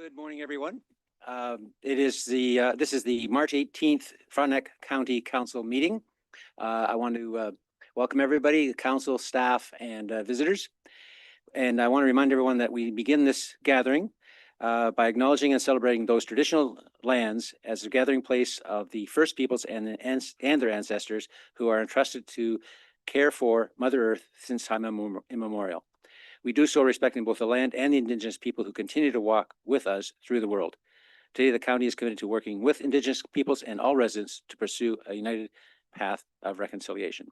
Good morning, everyone. This is the March 18th Frontenac County Council meeting. I want to welcome everybody, the council, staff, and visitors. And I want to remind everyone that we begin this gathering by acknowledging and celebrating those traditional lands as a gathering place of the First Peoples and their ancestors who are entrusted to care for Mother Earth since time immemorial. We do so respecting both the land and the Indigenous people who continue to walk with us through the world. Today, the county is committed to working with Indigenous peoples and all residents to pursue a united path of reconciliation.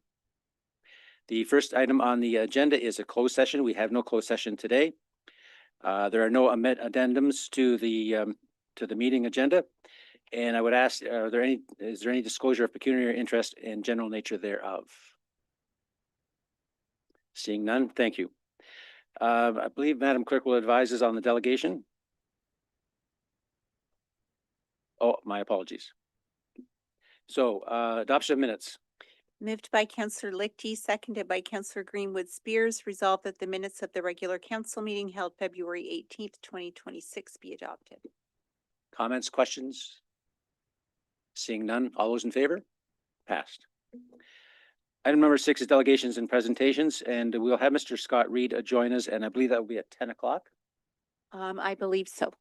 The first item on the agenda is a closed session. We have no closed session today. There are no addendums to the meeting agenda. And I would ask, is there any disclosure of pecuniary interest and general nature thereof? Seeing none, thank you. I believe Madam Clerk will advise us on the delegation. Oh, my apologies. So adoption of minutes. Moved by Councillor Lichty, seconded by Councillor Greenwood Spears. Resolved that the minutes of the regular council meeting held February 18th, 2026 be adopted. Comments, questions? Seeing none, all those in favor? Passed. Item number 6 is delegations and presentations, and we'll have Mr. Scott Reed join us, and I believe that will be at 10 o'clock. I believe so.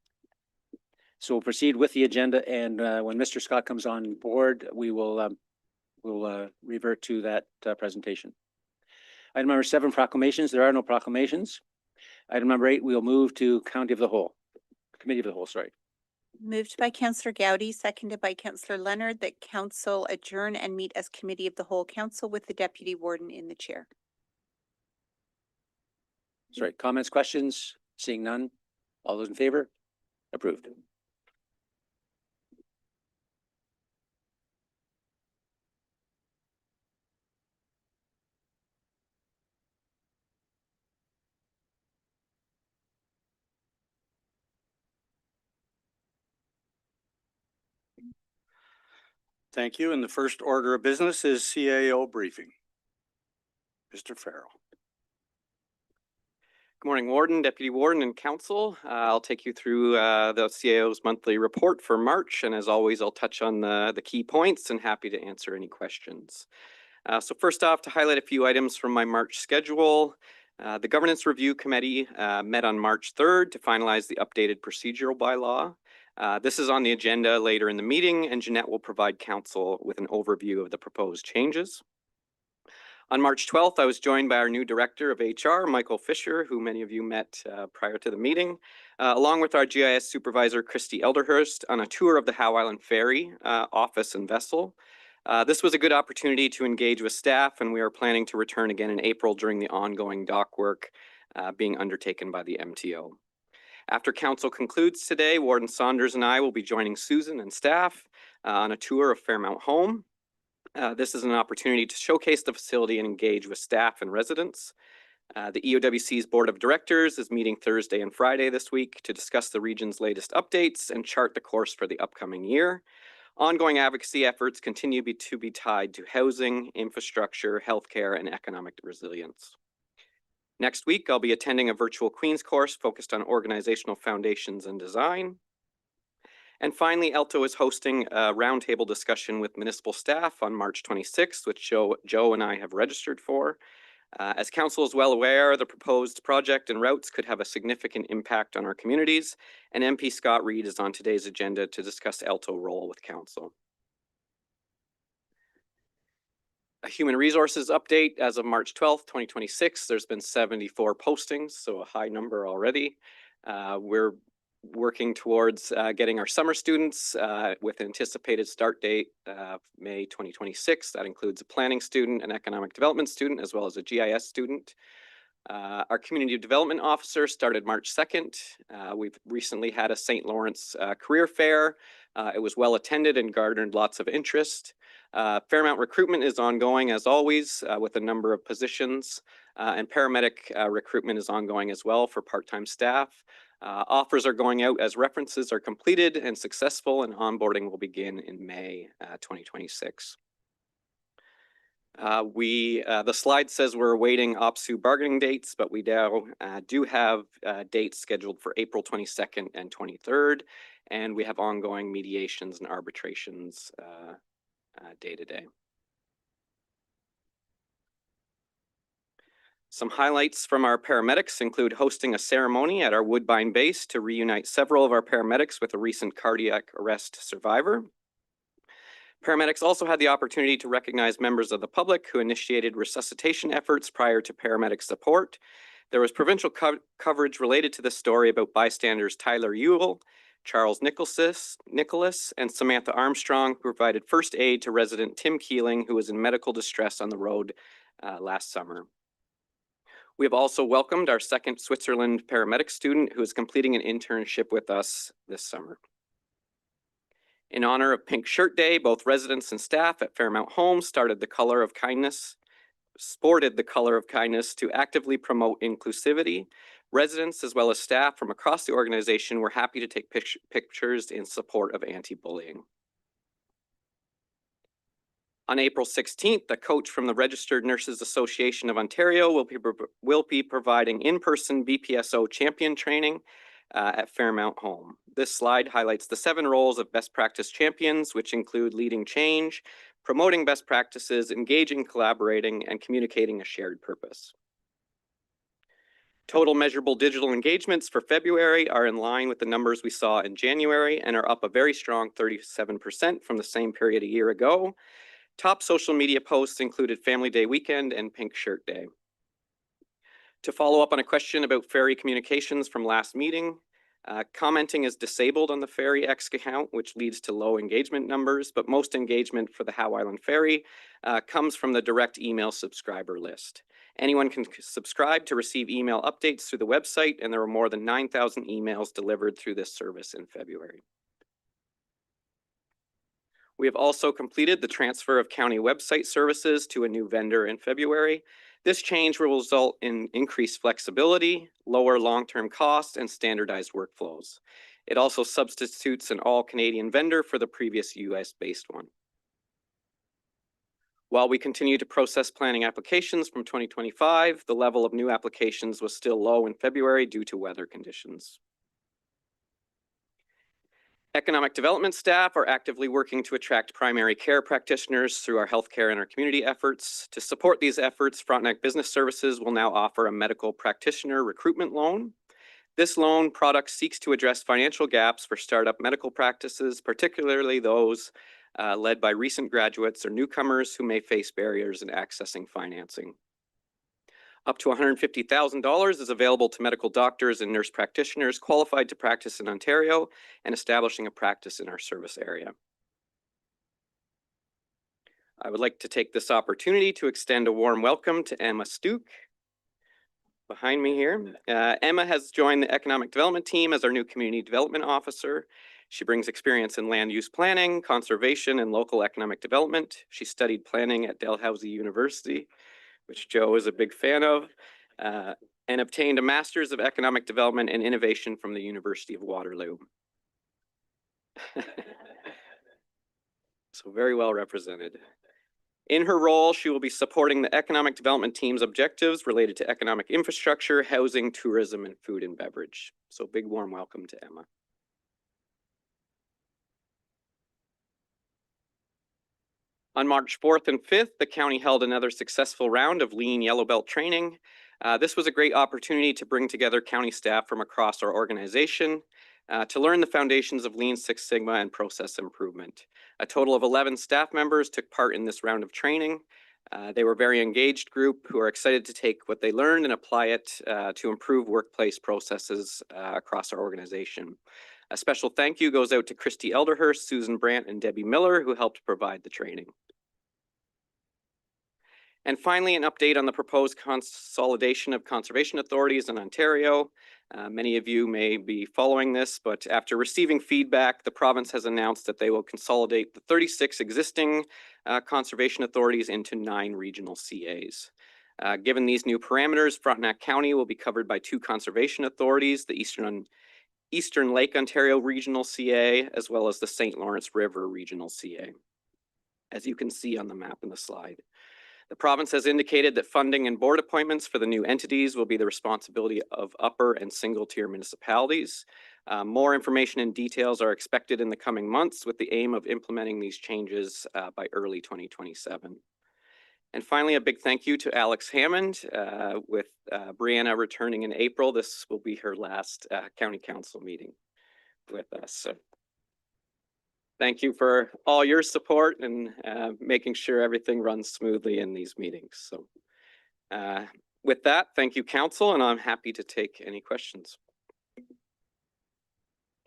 So we'll proceed with the agenda, and when Mr. Scott comes on board, we will we'll revert to that presentation. Item number 7, proclamations. There are no proclamations. Item number 8, we'll move to Committee of the Whole, sorry. Moved by Councillor Gowdy, seconded by Councillor Leonard, that council adjourn and meet as Committee of the Whole Council with the Deputy Warden in the chair. Sorry, comments, questions? Seeing none. All those in favor? Approved. Thank you. And the first order of business is CAO briefing. Mr. Farrell. Good morning, Warden, Deputy Warden, and Council. I'll take you through the CAO's monthly report for March, and as always, I'll touch on the key points and happy to answer any questions. So first off, to highlight a few items from my March schedule, the Governance Review Committee met on March 3rd to finalize the updated procedural bylaw. This is on the agenda later in the meeting, and Jeanette will provide Council with an overview of the proposed changes. On March 12th, I was joined by our new Director of HR, Michael Fisher, who many of you met prior to the meeting, along with our GIS Supervisor, Christy Elderhurst, on a tour of the Howe Island Ferry office and vessel. This was a good opportunity to engage with staff, and we are planning to return again in April during the ongoing dock work being undertaken by the MTO. After Council concludes today, Warden Saunders and I will be joining Susan and staff on a tour of Fairmount Home. This is an opportunity to showcase the facility and engage with staff and residents. The EOWC's Board of Directors is meeting Thursday and Friday this week to discuss the region's latest updates and chart the course for the upcoming year. Ongoing advocacy efforts continue to be tied to housing, infrastructure, healthcare, and economic resilience. Next week, I'll be attending a virtual Queen's course focused on organizational foundations and design. And finally, ALTO is hosting a roundtable discussion with municipal staff on March 26th, which Joe and I have registered for. As Council is well aware, the proposed project and routes could have a significant impact on our communities, and MP Scott Reed is on today's agenda to discuss ALTO role with Council. A human resources update as of March 12th, 2026, there's been 74 postings, so a high number already. We're working towards getting our summer students with anticipated start date May 2026. That includes a planning student, an economic development student, as well as a GIS student. Our community development officer started March 2nd. We've recently had a St. Lawrence career fair. It was well attended and garnered lots of interest. Fairmount recruitment is ongoing as always with a number of positions, and paramedic recruitment is ongoing as well for part-time staff. Offers are going out as references are completed and successful, and onboarding will begin in May 2026. The slide says we're awaiting OPSU bargaining dates, but we now do have dates scheduled for April 22nd and 23rd, and we have ongoing mediations and arbitrations day to day. Some highlights from our paramedics include hosting a ceremony at our Woodbine base to reunite several of our paramedics with a recent cardiac arrest survivor. Paramedics also had the opportunity to recognize members of the public who initiated resuscitation efforts prior to paramedic support. There was provincial coverage related to this story about bystanders Tyler Ewell, Charles Nicholas, and Samantha Armstrong, who provided first aid to resident Tim Keeling, who was in medical distress on the road last summer. We have also welcomed our second Switzerland paramedic student who is completing an internship with us this summer. In honor of Pink Shirt Day, both residents and staff at Fairmount Home sported the color of kindness to actively promote inclusivity. Residents as well as staff from across the organization were happy to take pictures in support of anti-bullying. On April 16th, a coach from the Registered Nurses Association of Ontario will be providing in-person BPSO champion training at Fairmount Home. This slide highlights the 7 roles of best practice champions, which include leading change, promoting best practices, engaging, collaborating, and communicating a shared purpose. Total measurable digital engagements for February are in line with the numbers we saw in January and are up a very strong 37% from the same period a year ago. Top social media posts included Family Day weekend and Pink Shirt Day. To follow up on a question about ferry communications from last meeting, commenting is disabled on the Ferry X account, which leads to low engagement numbers, but most engagement for the Howe Island Ferry comes from the direct email subscriber list. Anyone can subscribe to receive email updates through the website, and there were more than 9,000 emails delivered through this service in February. We have also completed the transfer of county website services to a new vendor in February. This change will result in increased flexibility, lower long-term costs, and standardized workflows. It also substitutes an all-Canadian vendor for the previous US-based one. While we continue to process planning applications from 2025, the level of new applications was still low in February due to weather conditions. Economic development staff are actively working to attract primary care practitioners through our healthcare and our community efforts. To support these efforts, Frontenac Business Services will now offer a medical practitioner recruitment loan. This loan product seeks to address financial gaps for startup medical practices, particularly those led by recent graduates or newcomers who may face barriers in accessing financing. Up to $150,000 is available to medical doctors and nurse practitioners qualified to practice in Ontario and establishing a practice in our service area. I would like to take this opportunity to extend a warm welcome to Emma Stuke behind me here. Emma has joined the Economic Development team as our new Community Development Officer. She brings experience in land use planning, conservation, and local economic development. She studied planning at Dalhousie University, which Joe is a big fan of, and obtained a Master's of Economic Development and Innovation from the University of Waterloo. So very well represented. In her role, she will be supporting the economic development team's objectives related to economic infrastructure, housing, tourism, and food and beverage. So big warm welcome to Emma. On March 4th and 5th, the county held another successful round of Lean Yellow Belt training. This was a great opportunity to bring together county staff from across our organization to learn the foundations of Lean Six Sigma and process improvement. A total of 11 staff members took part in this round of training. They were a very engaged group who are excited to take what they learned and apply it to improve workplace processes across our organization. A special thank you goes out to Christy Elderhurst, Susan Brandt, and Debbie Miller, who helped provide the training. And finally, an update on the proposed consolidation of conservation authorities in Ontario. Many of you may be following this, but after receiving feedback, the province has announced that they will consolidate the 36 existing conservation authorities into 9 regional CAs. Given these new parameters, Frontenac County will be covered by 2 conservation authorities, the Eastern Lake Ontario Regional CA, as well as the St. Lawrence River Regional CA, as you can see on the map in the slide. The province has indicated that funding and board appointments for the new entities will be the responsibility of upper and single-tier municipalities. More information and details are expected in the coming months with the aim of implementing these changes by early 2027. And finally, a big thank you to Alex Hammond. With Brianna returning in April, this will be her last county council meeting with us. So thank you for all your support and making sure everything runs smoothly in these meetings. So with that, thank you, council, and I'm happy to take any questions.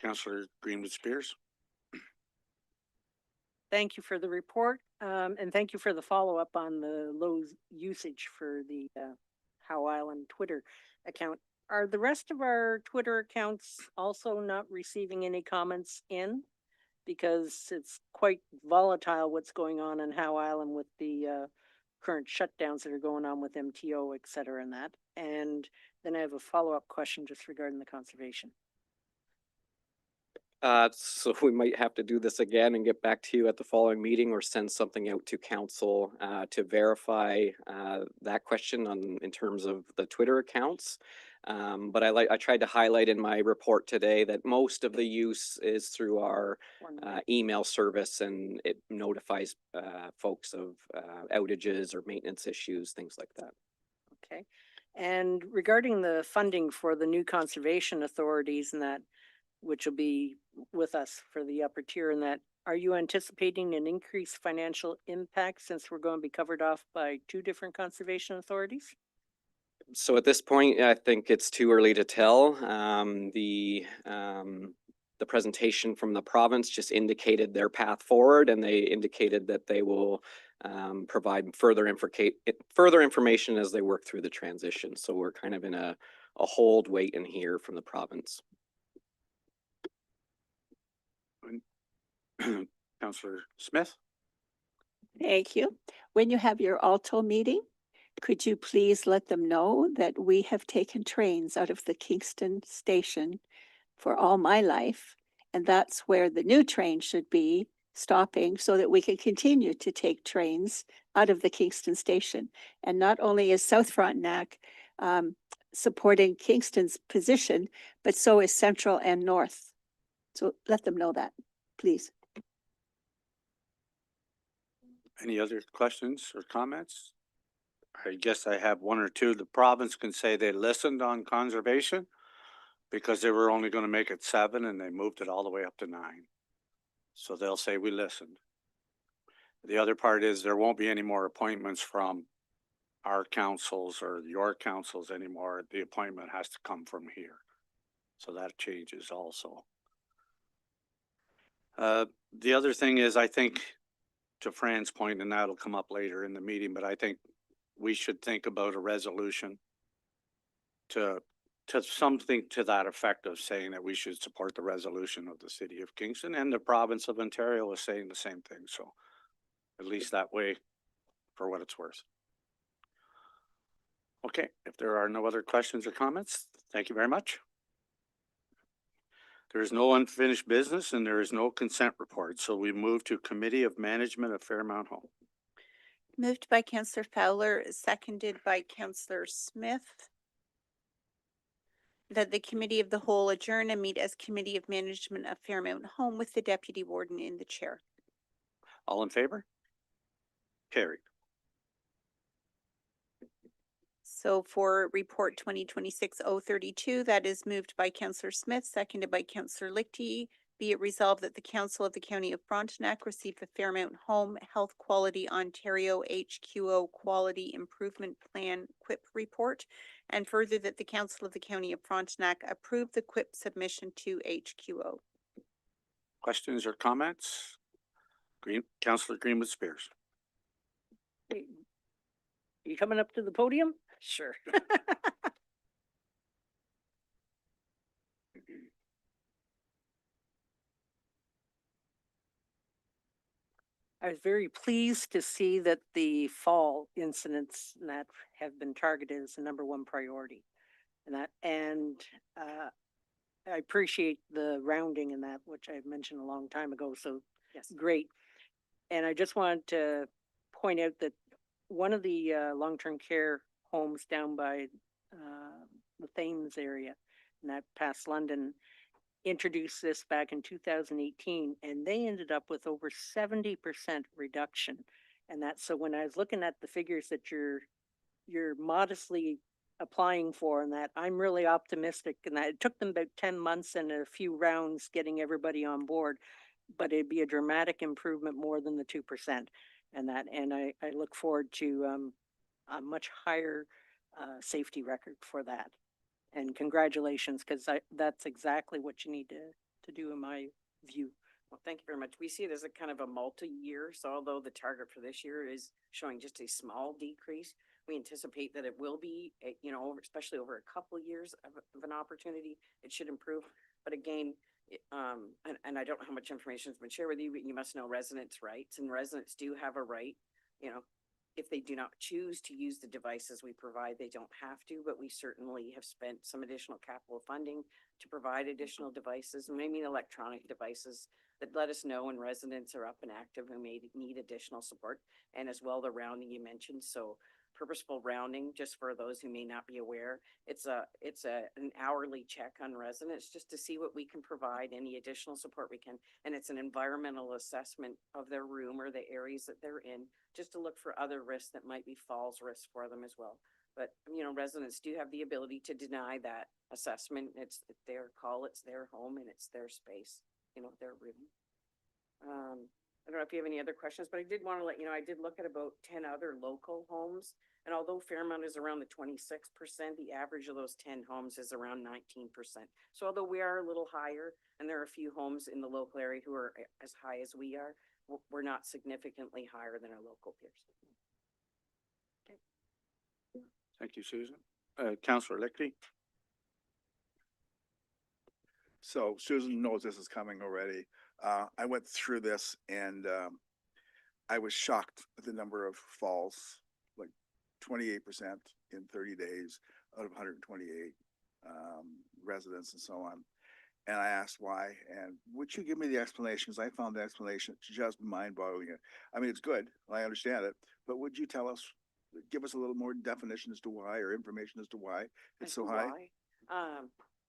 Councillor Greenwood Spears. Thank you for the report, and thank you for the follow-up on the low usage for the Howe Island Twitter account. Are the rest of our Twitter accounts also not receiving any comments in? Because it's quite volatile what's going on in Howe Island with the current shutdowns that are going on with MTO, et cetera, and that. And then I have a follow-up question just regarding the conservation. So we might have to do this again and get back to you at the following meeting or send something out to council to verify that question in terms of the Twitter accounts. But I tried to highlight in my report today that most of the use is through our email service, and it notifies folks of outages or maintenance issues, things like that. Okay. And regarding the funding for the new conservation authorities and that, which will be with us for the upper tier and that, are you anticipating an increased financial impact since we're going to be covered off by 2 different conservation authorities? So at this point, I think it's too early to tell. The presentation from the province just indicated their path forward, and they indicated that they will provide further information as they work through the transition. So we're kind of in a hold, wait, and hear from the province. Councillor Smith. Thank you. When you have your ALTO meeting, could you please let them know that we have taken trains out of the Kingston station for all my life, and that's where the new train should be stopping so that we can continue to take trains out of the Kingston station. And not only is South Frontenac supporting Kingston's position, but so is Central and North. So let them know that, please. Any other questions or comments? I guess I have 1 or 2. The province can say they listened on conservation because they were only going to make it 7 and they moved it all the way up to 9. So they'll say we listened. The other part is there won't be any more appointments from our councils or your councils anymore. The appointment has to come from here. So that changes also. The other thing is, I think, to Fran's point, and that'll come up later in the meeting, but I think we should think about a resolution to something to that effect of saying that we should support the resolution of the city of Kingston, and the province of Ontario is saying the same thing. So at least that way, for what it's worth. Okay, if there are no other questions or comments, thank you very much. There is no unfinished business and there is no consent report. So we move to Committee of Management of Fairmount Home. Moved by Councillor Fowler, seconded by Councillor Smith. That the Committee of the Whole adjourn and meet as Committee of Management of Fairmount Home with the Deputy Warden in the chair. All in favor? Carried. So for report 2026-032, that is moved by Councillor Smith, seconded by Councillor Lichty. Be it resolved that the Council of the County of Frontenac receive the Fairmount Home Health Quality Ontario HQO Quality Improvement Plan QUIP report, and further that the Council of the County of Frontenac approve the QUIP submission to HQO. Questions or comments? Councillor Greenwood Spears. Hey, you coming up to the podium? Sure. I was very pleased to see that the fall incidents that have been targeted as the #1 priority. And I appreciate the rounding in that, which I mentioned a long time ago. So yes, great. And I just wanted to point out that one of the long-term care homes down by the Thames area, and that past London, introduced this back in 2018, and they ended up with over 70% reduction. And that's, so when I was looking at the figures that you're modestly applying for, and that, I'm really optimistic, and that it took them about 10 months and a few rounds getting everybody on board, but it'd be a dramatic improvement more than the 2%. And that, and I look forward to a much higher safety record for that. And congratulations, because that's exactly what you need to do in my view. Well, thank you very much. We see it as a kind of a multi-year, so although the target for this year is showing just a small decrease, we anticipate that it will be, you know, especially over a couple of years of an opportunity, it should improve. But again, and I don't know how much information has been shared with you, but you must know residents' rights, and residents do have a right, you know, if they do not choose to use the devices we provide, they don't have to, but we certainly have spent some additional capital funding to provide additional devices, and maybe electronic devices that let us know when residents are up and active and may need additional support, and as well the rounding you mentioned. So purposeful rounding, just for those who may not be aware, it's an hourly check on residents just to see what we can provide, any additional support we can, and it's an environmental assessment of their room or the areas that they're in, just to look for other risks that might be falls risks for them as well. But, you know, residents do have the ability to deny that assessment. It's their call, it's their home, and it's their space, you know, their room. I don't know if you have any other questions, but I did want to let you know, I did look at about 10 other local homes. And although Fairmount is around the 26%, the average of those 10 homes is around 19%. So although we are a little higher, and there are a few homes in the local area who are as high as we are, we're not significantly higher than our local peers. Thank you, Susan. Councillor Lichty. So Susan knows this is coming already. I went through this and I was shocked at the number of falls, like 28% in 30 days out of 128 residents and so on. And I asked why, and would you give me the explanation? Because I found the explanation just mind-boggling. I mean, it's good, I understand it, but would you tell us, give us a little more definition as to why, or information as to why it's so high?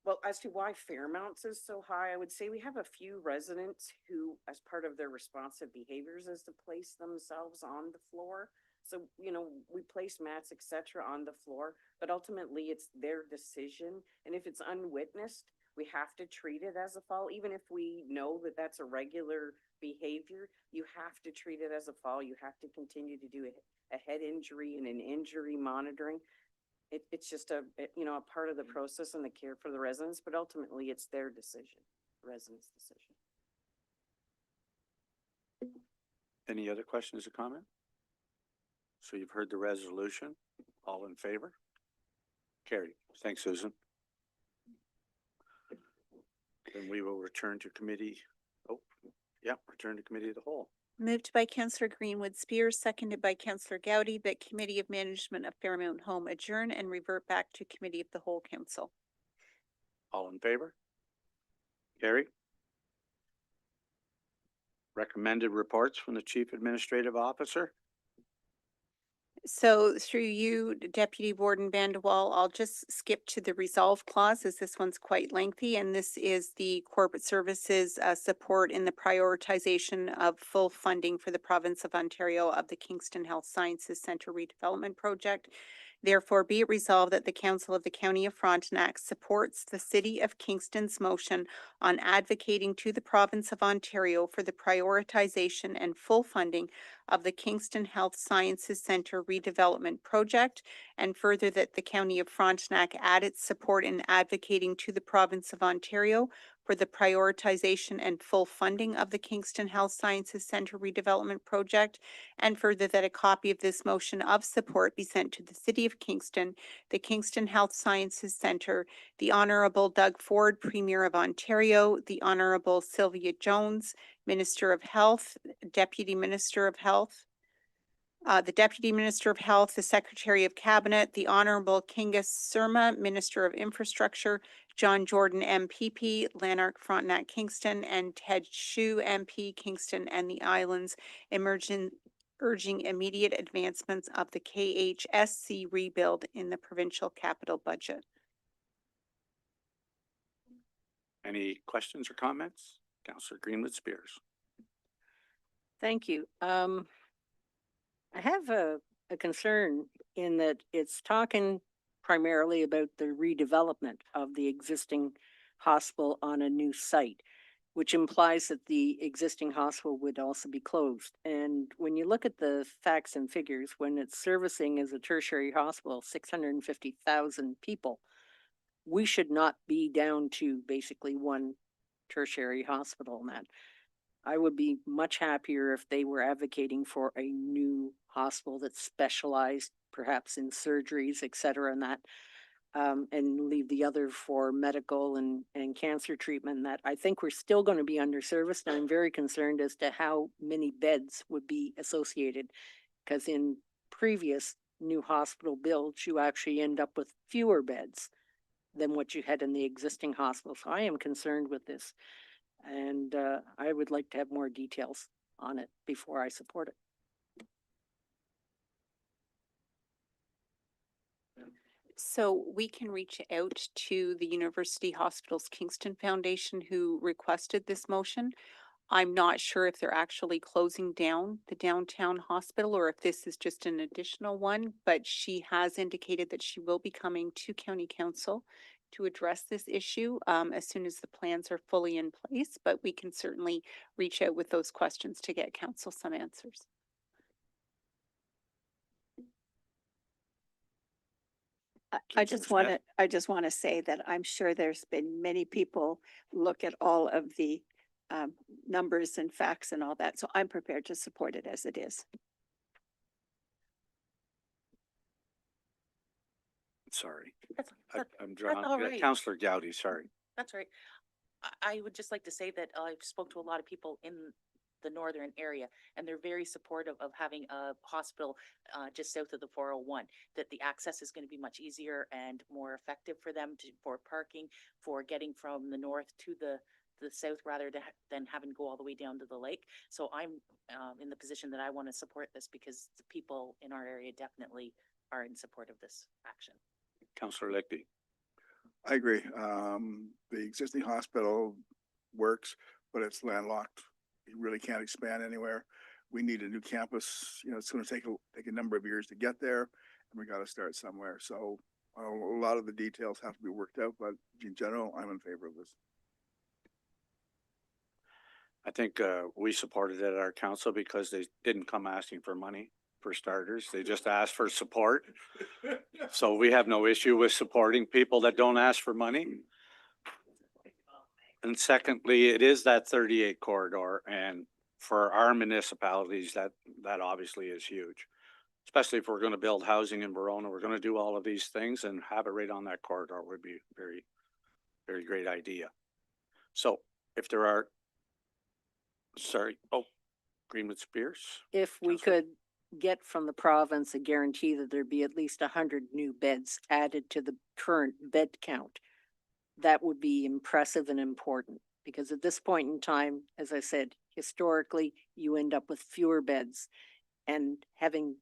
Well, as to why Fairmounts is so high, I would say we have a few residents who, as part of their responsive behaviors, is to place themselves on the floor. So, you know, we place mats, et cetera, on the floor, but ultimately it's their decision. And if it's unwitnessed, we have to treat it as a fall. Even if we know that that's a regular behavior, you have to treat it as a fall. You have to continue to do a head injury and an injury monitoring. It's just a part of the process and the care for the residents, but ultimately it's their decision, the residents' decision. Any other questions or comment? So you've heard the resolution. All in favor? Carried. Thanks, Susan. Then we will return to committee. Return to committee of the whole. Moved by Councillor Greenwood Spears, seconded by Councillor Gowdy, that Committee of Management of Fairmount Home adjourn and revert back to Committee of the Whole Council. All in favor? Carried. Recommended reports from the Chief Administrative Officer. So through you, Deputy Warden Vandewaal, I'll just skip to the resolve clause, as this one's quite lengthy, and this is the corporate services support in the prioritization of full funding for the province of Ontario of the Kingston Health Sciences Centre redevelopment project. Therefore, be it resolved that the Council of the County of Frontenac supports the City of Kingston's motion on advocating to the province of Ontario for the prioritization and full funding of the Kingston Health Sciences Centre redevelopment project, and further that the County of Frontenac add its support in advocating to the province of Ontario for the prioritization and full funding of the Kingston Health Sciences Centre redevelopment project, and further that a copy of this motion of support be sent to the City of Kingston, the Kingston Health Sciences Centre, the Honourable Doug Ford, Premier of Ontario, the Honourable Sylvia Jones, Minister of Health, Deputy Minister of Health, the Deputy Minister of Health, the Secretary of Cabinet, the Honourable Kinga Surma, Minister of Infrastructure, John Jordan MPP, Lanark Frontenac Kingston, and Ted Shue MP Kingston and the Islands, urging immediate advancements of the KHSC rebuild in the provincial capital budget. Any questions or comments? Councillor Greenwood Spears. Thank you. I have a concern in that it's talking primarily about the redevelopment of the existing hospital on a new site, which implies that the existing hospital would also be closed. And when you look at the facts and figures, when it's servicing as a tertiary hospital, 650,000 people, we should not be down to basically one tertiary hospital in that. I would be much happier if they were advocating for a new hospital that's specialized perhaps in surgeries, et cetera, and that, and leave the other for medical and cancer treatment. And that I think we're still going to be underserviced. And I'm very concerned as to how many beds would be associated, because in previous new hospital builds, you actually end up with fewer beds than what you had in the existing hospital. So I am concerned with this. And I would like to have more details on it before I support it. So we can reach out to the University Hospitals Kingston Foundation who requested this motion. I'm not sure if they're actually closing down the downtown hospital or if this is just an additional one, but she has indicated that she will be coming to County Council to address this issue as soon as the plans are fully in place, but we can certainly reach out with those questions to get council some answers. I just want to say that I'm sure there's been many people look at all of the numbers and facts and all that. So I'm prepared to support it as it is. Sorry. That's I'm drawn. all right. Councillor Gowdy, sorry. That's right. I would just like to say that I've spoke to a lot of people in the northern area, and they're very supportive of having a hospital just south of the 401, that the access is going to be much easier and more effective for them for parking, for getting from the north to the south rather than having to go all the way down to the lake. So I'm in the position that I want to support this because the people in our area definitely are in support of this action. Councillor Lichty. I agree. The existing hospital works, but it's landlocked. You really can't expand anywhere. We need a new campus. You know, it's going to take a number of years to get there, and we got to start somewhere. So a lot of the details have to be worked out, but in general, I'm in favor of this. I think we supported it at our council because they didn't come asking for money for starters. They just asked for support. So we have no issue with supporting people that don't ask for money. And secondly, it is that 38 corridor, and for our municipalities, that obviously is huge. Especially if we're going to build housing in Verona, we're going to do all of these things, and have it right on that corridor would be very, very great idea. So if there are, Greenwood Spears. If we could get from the province a guarantee that there'd be at least 100 new beds added to the current bed count, that would be impressive and important, because at this point in time, as I said, historically, you end up with fewer beds. And having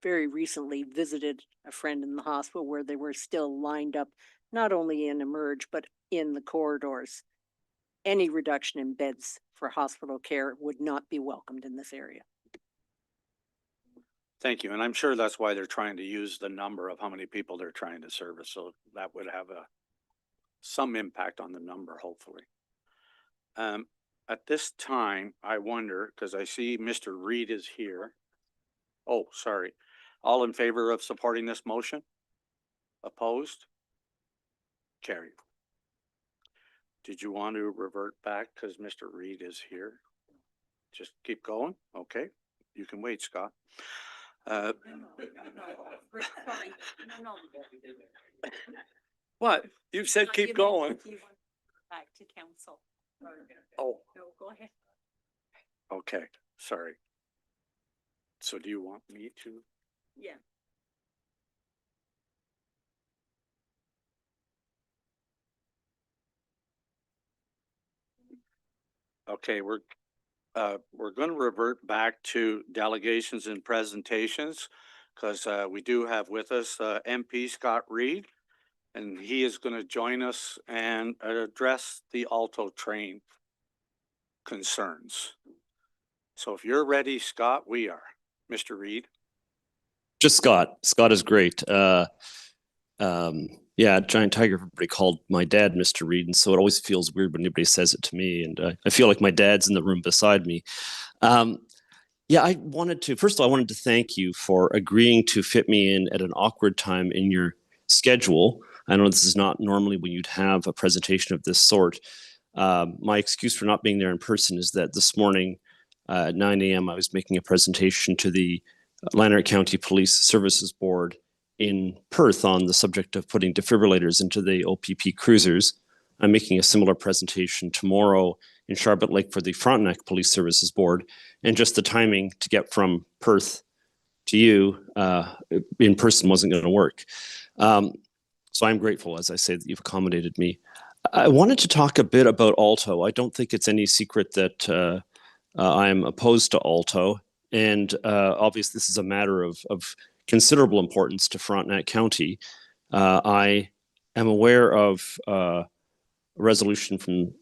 very recently visited a friend in the hospital where they were still lined up, not only in Emerge, but in the corridors, any reduction in beds for hospital care would not be welcomed in this area. Thank you. And I'm sure that's why they're trying to use the number of how many people they're trying to service. So that would have some impact on the number, hopefully. At this time, I wonder, because I see Mr. Reed is here. Oh, sorry. All in favor of supporting this motion? Opposed? Carried. Did you want to revert back because Mr. Reed is here? Just keep going? Okay. You can wait, Scott. What? You said keep going. Back to council. Oh, No, go ahead. okay. Sorry. So do you want me to? Yeah. Okay, we're we're going to revert back to delegations and presentations because we do have with us MP Scott Reed, and he is going to join us and address the ALTO train concerns. So if you're ready, Scott, we are. Mr. Reed. Just Scott. Scott is great. Yeah, Giant Tiger, everybody called my dad Mr. Reed, and so it always feels weird when anybody says it to me, and I feel like my dad's in the room beside me. Yeah, first of all, I wanted to thank you for agreeing to fit me in at an awkward time in your schedule. I know this is not normally when you'd have a presentation of this sort. My excuse for not being there in person is that this morning at 9 a.m. I was making a presentation to the Lanark County Police Services Board in Perth on the subject of putting defibrillators into the OPP cruisers. I'm making a similar presentation tomorrow in Charlotte Lake for the Frontenac Police Services Board, and just the timing to get from Perth to you in person wasn't going to work. So I'm grateful, as I say, that you've accommodated me. I wanted to talk a bit about ALTO. I don't think it's any secret that I'm opposed to ALTO, and obviously this is a matter of considerable importance to Frontenac County. I am aware of a resolution from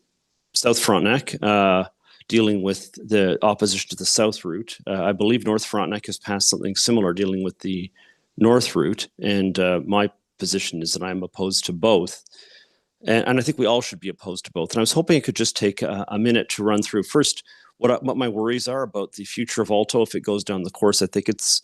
South Frontenac dealing with the opposition to the south route. I believe North Frontenac has passed something similar dealing with the north route, and my position is that I'm opposed to both. And I think we all should be opposed to both. And I was hoping I could just take a minute to run through first what my worries are about the future of ALTO if it goes down the course I think it's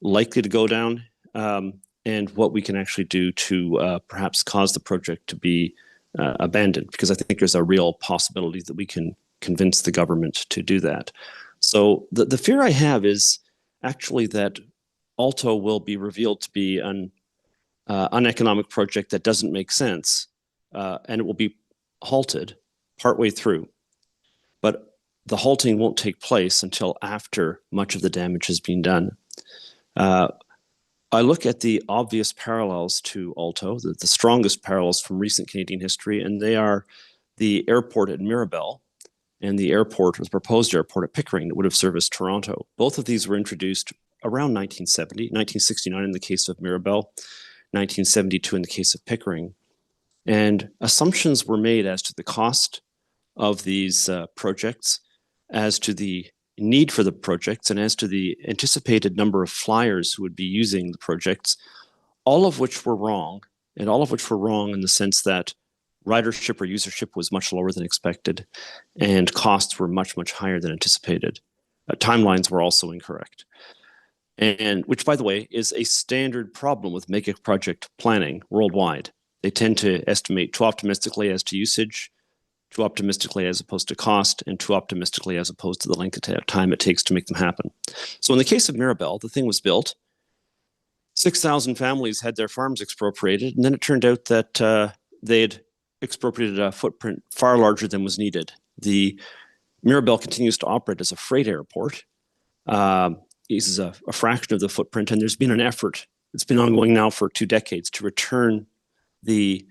likely to go down, and what we can actually do to perhaps cause the project to be abandoned, because I think there's a real possibility that we can convince the government to do that. So the fear I have is actually that ALTO will be revealed to be an uneconomic project that doesn't make sense, and it will be halted partway through. But the halting won't take place until after much of the damage has been done. I look at the obvious parallels to ALTO, the strongest parallels from recent Canadian history, and they are the airport at Mirabel and the airport, or the proposed airport at Pickering that would have serviced Toronto. Both of these were introduced around 1970, 1969 in the case of Mirabel, 1972 in the case of Pickering. And assumptions were made as to the cost of these projects, as to the need for the projects, and as to the anticipated number of flyers who would be using the projects, all of which were wrong, and all of which were wrong in the sense that ridership or usership was much lower than expected, and costs were much, much higher than anticipated. Timelines were also incorrect. And which, by the way, is a standard problem with mega project planning worldwide. They tend to estimate too optimistically as to usage, too optimistically as opposed to cost, and too optimistically as opposed to the length of time it takes to make them happen. So in the case of Mirabel, the thing was built, 6,000 families had their farms expropriated, and then it turned out that they'd expropriated a footprint far larger than was needed. The Mirabel continues to operate as a freight airport. Uses a fraction of the footprint, and there's been an effort, it's been ongoing now for 2 decades, to return the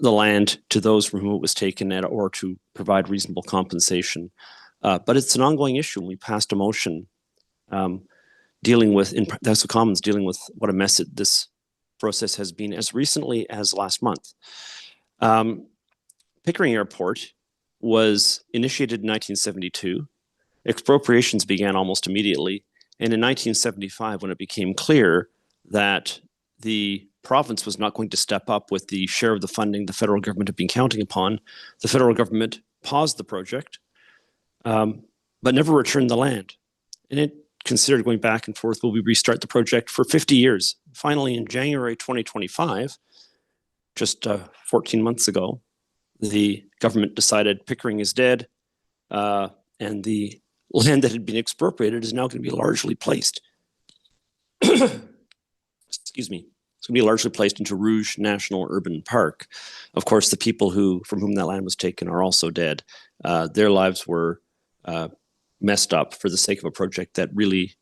land to those from whom it was taken or to provide reasonable compensation. But it's an ongoing issue. We passed a motion dealing with, in the House of Commons, dealing with what a mess this process has been as recently as last month. Pickering Airport was initiated in 1972. Expropriations began almost immediately. And in 1975, when it became clear that the province was not going to step up with the share of the funding the federal government had been counting upon, the federal government paused the project, but never returned the land. And it considered going back and forth, will we restart the project for 50 years? Finally, in January 2025, just 14 months ago, the government decided Pickering is dead, and the land that had been expropriated is now going to be largely placed. Excuse me. It's going to be largely placed into Rouge National Urban Park. Of course, the people from whom that land was taken are also dead. Their lives were messed up for the sake of a project that really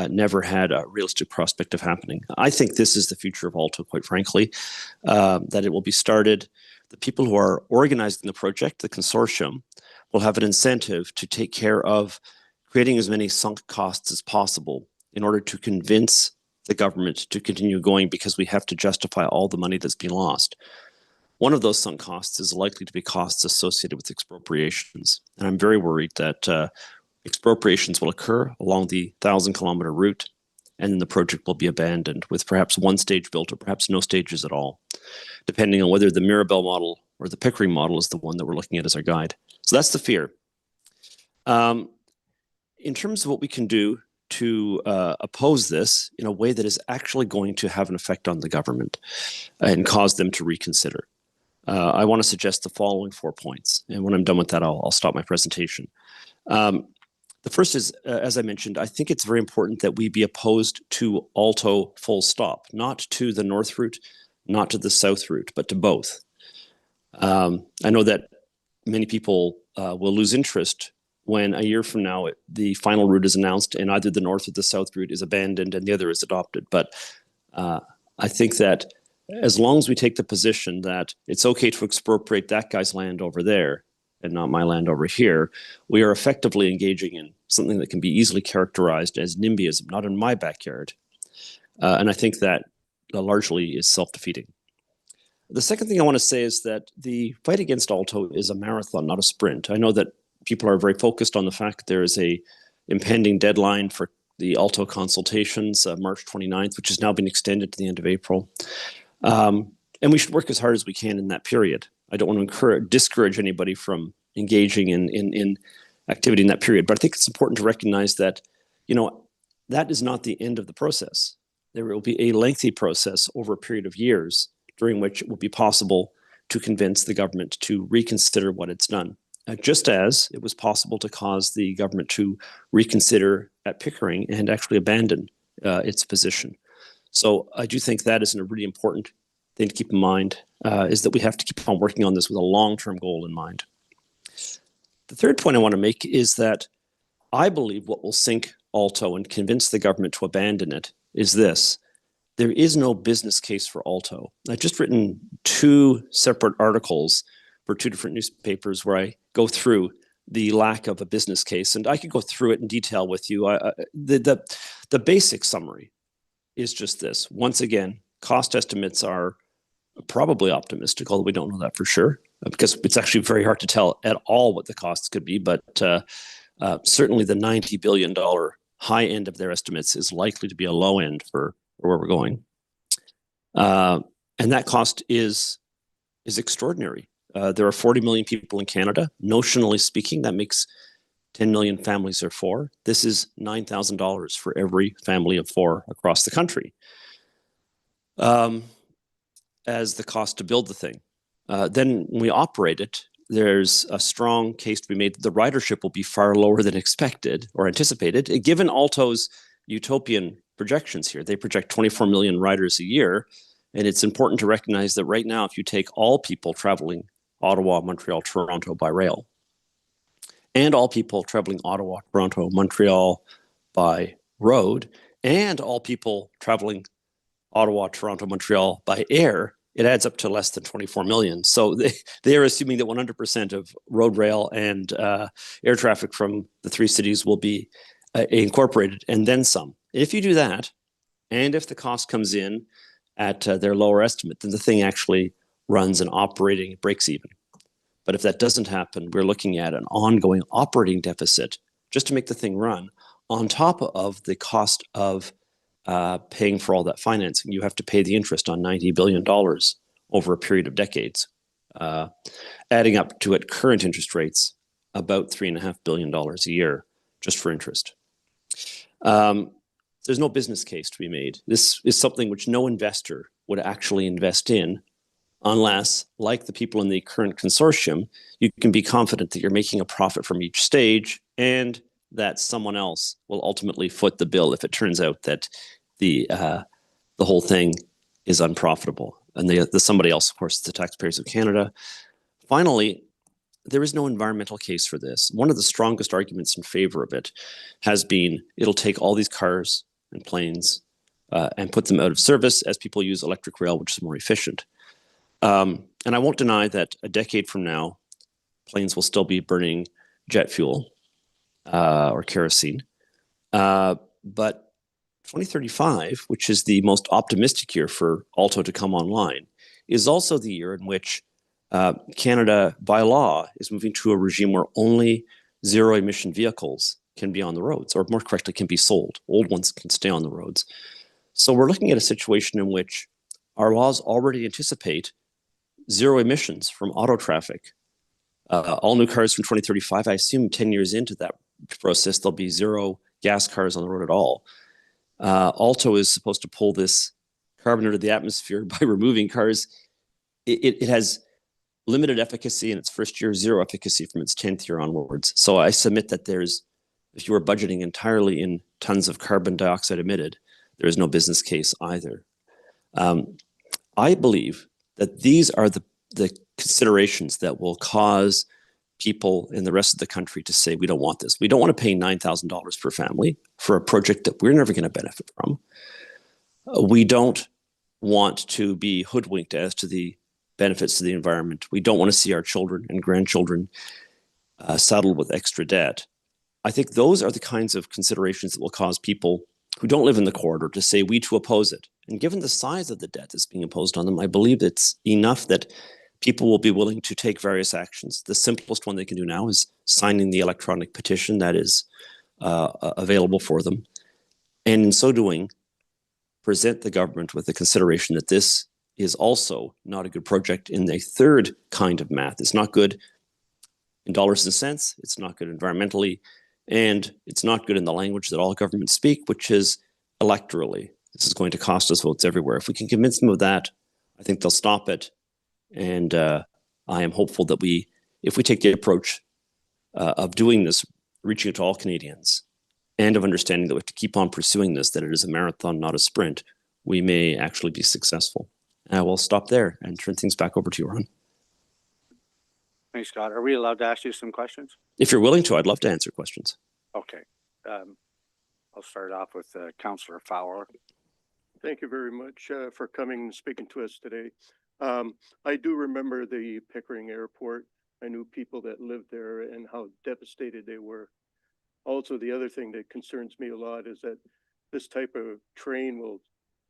never had a realistic prospect of happening. I think this is the future of ALTO, quite frankly, that it will be started. The people who are organizing the project, the consortium, will have an incentive to take care of creating as many sunk costs as possible in order to convince the government to continue going, because we have to justify all the money that's been lost. One of those sunk costs is likely to be costs associated with expropriations. And I'm very worried that expropriations will occur along the 1,000-kilometer route, and then the project will be abandoned with perhaps one stage built or perhaps no stages at all, depending on whether the Mirabel model or the Pickering model is the one that we're looking at as our guide. So that's the fear. In terms of what we can do to oppose this in a way that is actually going to have an effect on the government and cause them to reconsider, I want to suggest the following 4 points. And when I'm done with that, I'll stop my presentation. The first is, as I mentioned, I think it's very important that we be opposed to ALTO full stop, not to the north route, not to the south route, but to both. I know that many people will lose interest when a year from now the final route is announced and either the north or the south route is abandoned and the other is adopted. But I think that as long as we take the position that it's okay to expropriate that guy's land over there and not my land over here, we are effectively engaging in something that can be easily characterized as NIMBYism, not in my backyard. And I think that largely is self-defeating. The second thing I want to say is that the fight against ALTO is a marathon, not a sprint. I know that people are very focused on the fact that there is a impending deadline for the ALTO consultations, March 29th, which has now been extended to the end of April. And we should work as hard as we can in that period. I don't want to discourage anybody from engaging in activity in that period, but I think it's important to recognize that, that is not the end of the process. There will be a lengthy process over a period of years during which it will be possible to convince the government to reconsider what it's done. Just as it was possible to cause the government to reconsider at Pickering and actually abandon its position. So I do think that is a really important thing to keep in mind, is that we have to keep on working on this with a long-term goal in mind. The third point I want to make is that I believe what will sink ALTO and convince the government to abandon it is this: there is no business case for ALTO. I've just written 2 separate articles for 2 different newspapers where I go through the lack of a business case, and I could go through it in detail with you. The basic summary is just this. Once again, cost estimates are probably optimistic, although we don't know that for sure, because it's actually very hard to tell at all what the costs could be. But certainly the $90 billion high end of their estimates is likely to be a low end for where we're going. And that cost is extraordinary. There are 40 million people in Canada. Notionally speaking, that makes 10 million families of 4. This is $9,000 for every family of 4 across the country as the cost to build the thing. Then when we operate it, there's a strong case to be made that the ridership will be far lower than expected or anticipated. Given ALTO's utopian projections here, they project 24 million riders a year. And it's important to recognize that right now, if you take all people traveling Ottawa, Montreal, Toronto by rail, and all people traveling Ottawa, Toronto, Montreal by road, and all people traveling Ottawa, Toronto, Montreal by air, it adds up to less than 24 million. So they are assuming that 100% of road, rail, and air traffic from the 3 cities will be incorporated, and then some. If you do that, and if the cost comes in at their lower estimate, then the thing actually runs an operating breaks even. But if that doesn't happen, we're looking at an ongoing operating deficit just to make the thing run, on top of the cost of paying for all that financing. You have to pay the interest on $90 billion over a period of decades, adding up to, at current interest rates, about $3.5 billion a year just for interest. There's no business case to be made. This is something which no investor would actually invest in unless, like the people in the current consortium, you can be confident that you're making a profit from each stage and that someone else will ultimately foot the bill if it turns out that the whole thing is unprofitable. And the somebody else, of course, is the taxpayers of Canada. Finally, there is no environmental case for this. One of the strongest arguments in favor of it has been it'll take all these cars and planes and put them out of service as people use electric rail, which is more efficient. And I won't deny that a decade from now, planes will still be burning jet fuel or kerosene. But 2035, which is the most optimistic year for ALTO to come online, is also the year in which Canada, by law, is moving to a regime where only zero-emission vehicles can be on the roads, or more correctly, can be sold. Old ones can stay on the roads. So we're looking at a situation in which our laws already anticipate zero emissions from auto traffic. All new cars from 2035, I assume 10 years into that process, there'll be zero gas cars on the road at all. ALTO is supposed to pull this carbon out of the atmosphere by removing cars. It has limited efficacy in its first year, zero efficacy from its 10th year onwards. So I submit that if you were budgeting entirely in tons of carbon dioxide emitted, there is no business case either. I believe that these are the considerations that will cause people in the rest of the country to say, we don't want this. We don't want to pay $9,000 per family for a project that we're never going to benefit from. We don't want to be hoodwinked as to the benefits to the environment. We don't want to see our children and grandchildren saddled with extra debt. I think those are the kinds of considerations that will cause people who don't live in the corridor to say, we too oppose it. And given the size of the debt that's being imposed on them, I believe it's enough that people will be willing to take various actions. The simplest one they can do now is signing the electronic petition that is available for them. And in so doing, present the government with the consideration that this is also not a good project in a third kind of math. It's not good in dollars and cents, it's not good environmentally, and it's not good in the language that all governments speak, which is electorally. This is going to cost us votes everywhere. If we can convince them of that, I think they'll stop it. And I am hopeful that if we take the approach of doing this, reaching out to all Canadians, and of understanding that we have to keep on pursuing this, that it is a marathon, not a sprint, we may actually be successful. I will stop there and turn things back over to you, Ron. Thanks, Scott. Are we allowed to ask you some questions? If you're willing to, I'd love to answer questions. Okay. I'll start off with Councillor Fowler. Thank you very much for coming and speaking to us today. I do remember the Pickering Airport. I knew people that lived there and how devastated they were. Also, the other thing that concerns me a lot is that this type of train will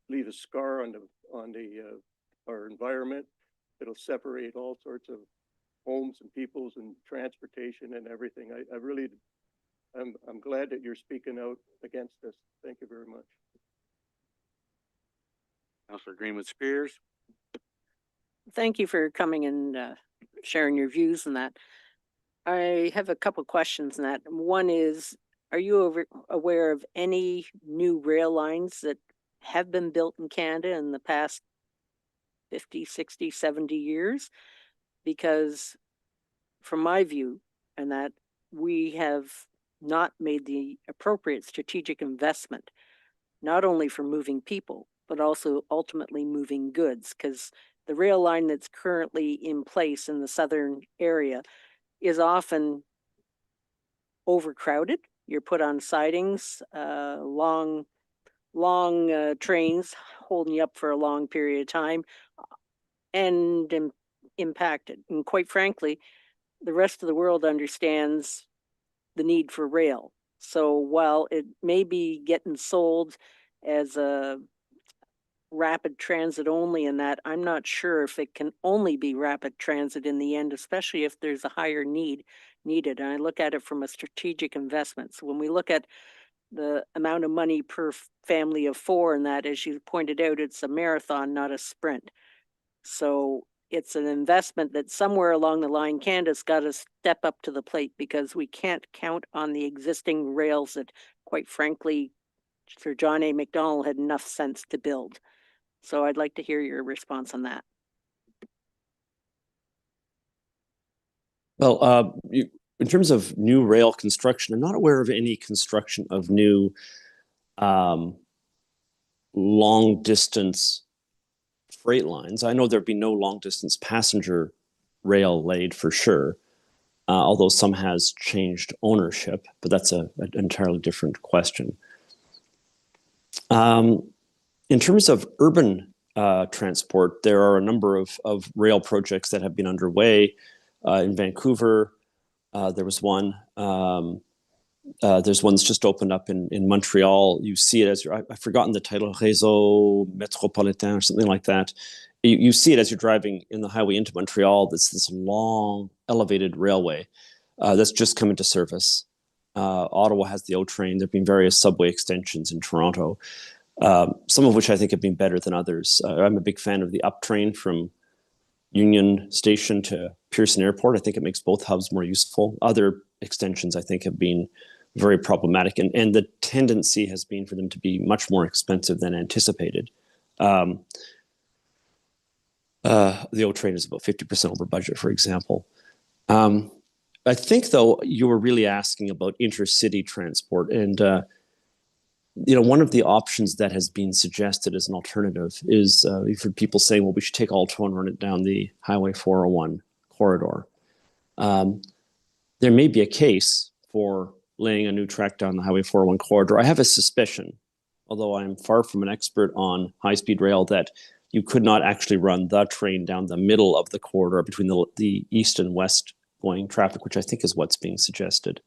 leave a scar on our environment. It'll separate all sorts of homes and peoples and transportation and everything. I'm glad that you're speaking out against this. Thank you very much. Councillor Greenwood-Spears. Thank you for coming and sharing your views on that. I have a couple questions on that. One is, are you aware of any new rail lines that have been built in Canada in the past 50, 60, 70 years? Because from my view, and that we have not made the appropriate strategic investment, not only for moving people, but also ultimately moving goods, because the rail line that's currently in place in the southern area is often overcrowded. You're put on sidings, long trains holding you up for a long period of time, and impacted. And quite frankly, the rest of the world understands the need for rail. So while it may be getting sold as a rapid transit only in that, I'm not sure if it can only be rapid transit in the end, especially if there's a higher need needed. And I look at it from a strategic investment. So when we look at the amount of money per family of four, and that, as you pointed out, it's a marathon, not a sprint. So it's an investment that somewhere along the line, Canada's got to step up to the plate, because we can't count on the existing rails that, quite frankly, Sir John A. Macdonald had enough sense to build. So I'd like to hear your response on that. Well, in terms of new rail construction, I'm not aware of any construction of new long distance freight lines. I know there'd be no long distance passenger rail laid for sure, although some has changed ownership, but that's an entirely different question. In terms of urban transport, there are a number of rail projects that have been underway. In Vancouver, there was one. There's one that's just opened up in Montreal. You see it as I've forgotten the title, Réseau Métropolitain or something like that. You see it as you're driving in the highway into Montreal. That's this long elevated railway that's just come into service. Ottawa has the O train. There've been various subway extensions in Toronto, some of which I think have been better than others. I'm a big fan of the up train from Union Station to Pearson Airport. I think it makes both hubs more useful. Other extensions I think have been very problematic, and the tendency has been for them to be much more expensive than anticipated. The O train is about 50% over budget, for example. I think, though, you were really asking about intercity transport, and one of the options that has been suggested as an alternative is you've heard people saying, well, we should take ALTO and run it down the Highway 401 corridor. There may be a case for laying a new track down the Highway 401 corridor. I have a suspicion, although I'm far from an expert on high-speed rail, that you could not actually run the train down the middle of the corridor between the east and west going traffic, which I think is what's being suggested,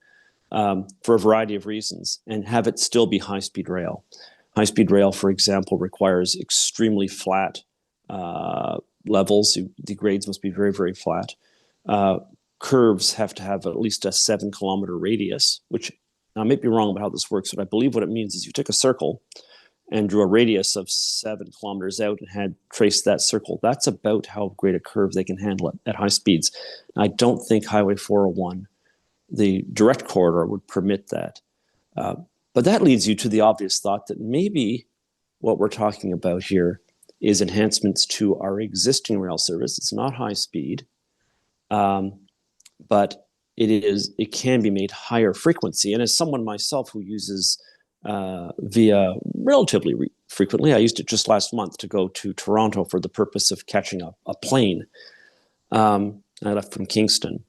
for a variety of reasons, and have it still be high-speed rail. High-speed rail, for example, requires extremely flat levels. The grades must be very, very flat. Curves have to have at least a 7-kilometer radius, which I might be wrong about how this works, but I believe what it means is you took a circle and drew a radius of 7 kilometers out and had traced that circle. That's about how great a curve they can handle at high speeds. I don't think Highway 401, the direct corridor, would permit that. But that leads you to the obvious thought that maybe what we're talking about here is enhancements to our existing rail service. It's not high speed, but it can be made higher frequency. And as someone myself who uses via relatively frequently, I used it just last month to go to Toronto for the purpose of catching a plane. I left from Kingston.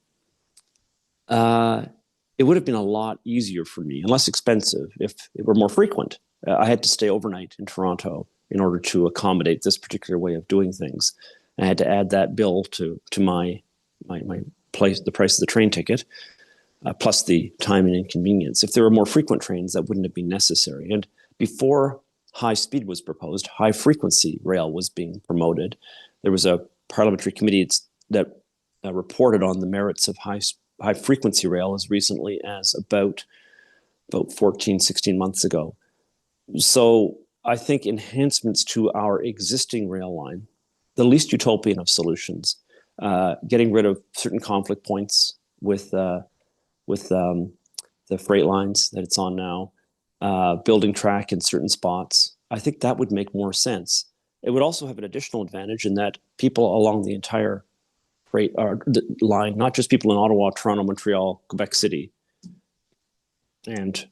It would have been a lot easier for me and less expensive if it were more frequent. I had to stay overnight in Toronto in order to accommodate this particular way of doing things. I had to add that bill to my place, the price of the train ticket, plus the time and inconvenience. If there were more frequent trains, that wouldn't have been necessary. And before high speed was proposed, high frequency rail was being promoted. There was a parliamentary committee that reported on the merits of high frequency rail as recently as about 14, 16 months ago. So I think enhancements to our existing rail line, the least utopian of solutions, getting rid of certain conflict points with the freight lines that it's on now, building track in certain spots, I think that would make more sense. It would also have an additional advantage in that people along the entire freight line, not just people in Ottawa, Toronto, Montreal, Quebec City, and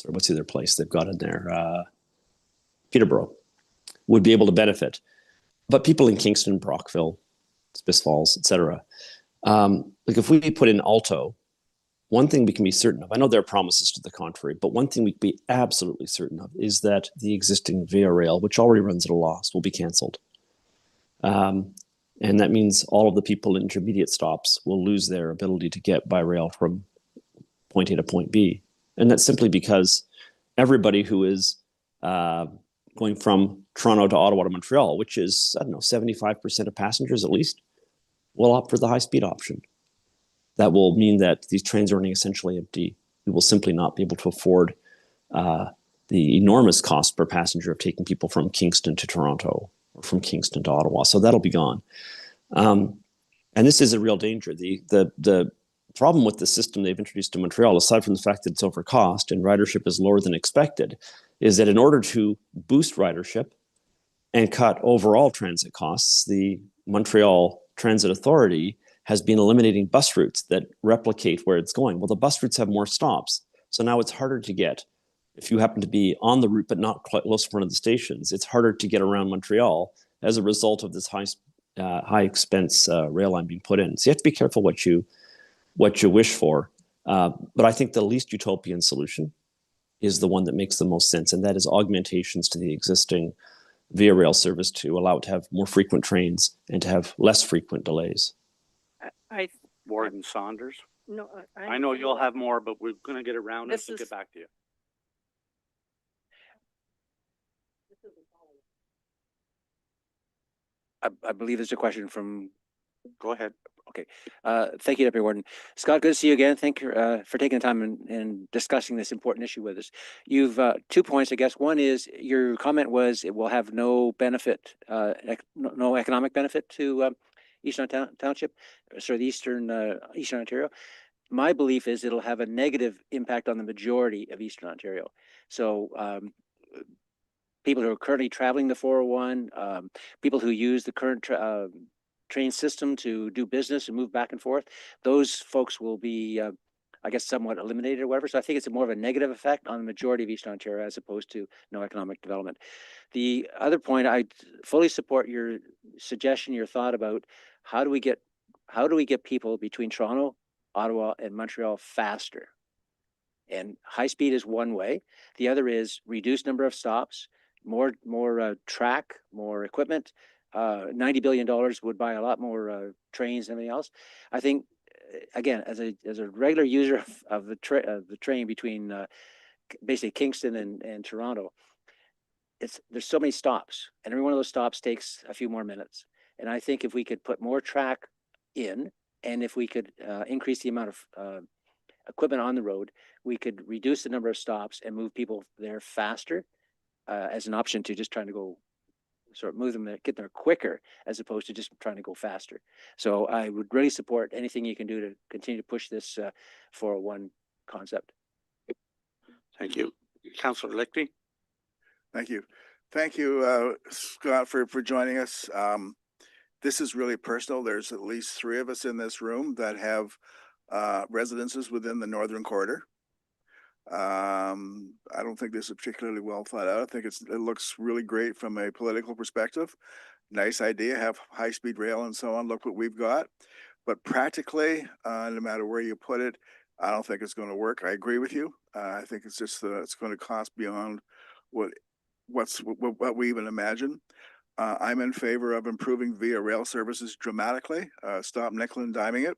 what's the other place they've got in there? Peterborough, would be able to benefit. But people in Kingston, Brockville, Smith Falls, etc. Like if we put in ALTO, one thing we can be certain of, I know there are promises to the contrary, but one thing we can be absolutely certain of is that the existing Via Rail, which already runs at a loss, will be canceled. And that means all of the people in intermediate stops will lose their ability to get by rail from point A to point B. And that's simply because everybody who is going from Toronto to Ottawa to Montreal, which is, 75% of passengers at least, will opt for the high-speed option. That will mean that these trains are running essentially empty. We will simply not be able to afford the enormous cost per passenger of taking people from Kingston to Toronto or from Kingston to Ottawa. So that'll be gone. And this is a real danger. The problem with the system they've introduced to Montreal, aside from the fact that it's over cost and ridership is lower than expected, is that in order to boost ridership and cut overall transit costs, the Montreal Transit Authority has been eliminating bus routes that replicate where it's going. Well, the bus routes have more stops. So now it's harder to get, if you happen to be on the route but not close to one of the stations, it's harder to get around Montreal as a result of this high expense rail line being put in. So you have to be careful what you wish for. But I think the least utopian solution is the one that makes the most sense, and that is augmentations to the existing Via Rail service to allow it to have more frequent trains and to have less frequent delays. I, Warden Saunders. no, I know you'll have more, but we're gonna get around it, This so is- get back to you. I believe there's a question from, Go ahead. thank you, Deputy Warden. Scott, good to see you again. Thank you for taking the time and discussing this important issue with us. You've 2 points, I guess. One is your comment was it will have no benefit, no economic benefit to Eastern Township, sorry, the Eastern Ontario. My belief is it'll have a negative impact on the majority of Eastern Ontario. So people who are currently traveling the 401, people who use the current train system to do business and move back and forth, those folks will be, I guess, somewhat eliminated or whatever. So I think it's more of a negative effect on the majority of Eastern Ontario as opposed to no economic development. The other point, I fully support your suggestion, your thought about how do we get people between Toronto, Ottawa, and Montreal faster. And high speed is one way. The other is reduce number of stops, more track, more equipment. $90 billion would buy a lot more trains and everything else. I think, again, as a regular user of the train between basically Kingston and Toronto, there's so many stops, and every one of those stops takes a few more minutes. And I think if we could put more track in, and if we could increase the amount of equipment on the road, we could reduce the number of stops and move people there faster as an option to just trying to go sort of move them there, get there quicker, as opposed to just trying to go faster. So I would really support anything you can do to continue to push this 401 concept. Thank you. Councillor Lichty? Thank you. Thank you, Scott, for joining us. This is really personal. There's at least 3 of us in this room that have residences within the Northern Corridor. I don't think this is particularly well thought out. I think it looks really great from a political perspective. Nice idea, have high-speed rail and so on. Look what we've got. But practically, no matter where you put it, I don't think it's going to work. I agree with you. I think it's just it's going to cost beyond what we even imagine. I'm in favor of improving via rail services dramatically. Stop nickel and diming it.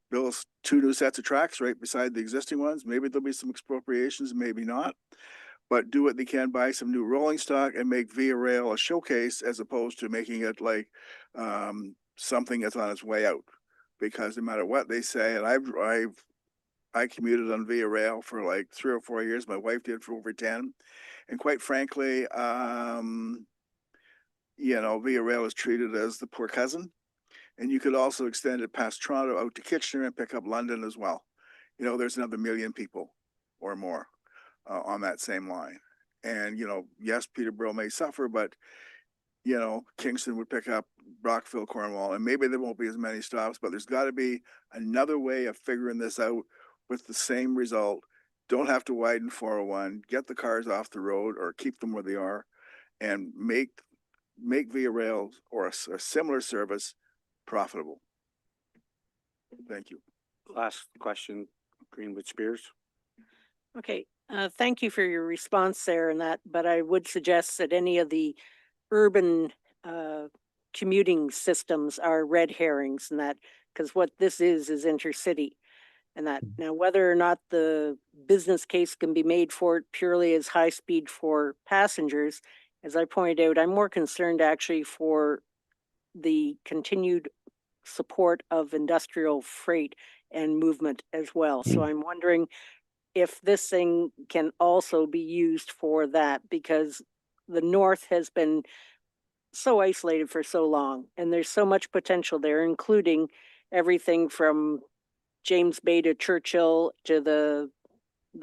Build 2 new sets of tracks right beside the existing ones. Maybe there'll be some expropriations, maybe not. But do what they can, buy some new rolling stock and make via rail a showcase as opposed to making it like something that's on its way out. Because no matter what they say, and I commuted on via rail for like 3 or 4 years. My wife did for over 10. And quite frankly, via rail is treated as the poor cousin. And you could also extend it past Toronto out to Kitchener and pick up London as well. There's another 1 million people or more on that same line. And, yes, Peterborough may suffer, but, Kingston would pick up Brockville, Cornwall, and maybe there won't be as many stops, but there's got to be another way of figuring this out with the same result. Don't have to widen 401, get the cars off the road or keep them where they are, and make via rail or a similar service profitable. Thank you. Last question, Greenwood Spears. Okay, thank you for your response there and that, but I would suggest that any of the urban commuting systems are red herrings and that, because what this is intercity. And that now whether or not the business case can be made for it purely as high speed for passengers, as I pointed out, I'm more concerned actually for the continued support of industrial freight and movement as well. So I'm wondering if this thing can also be used for that, because the North has been so isolated for so long and there's so much potential there, including everything from James Bay to Churchill to the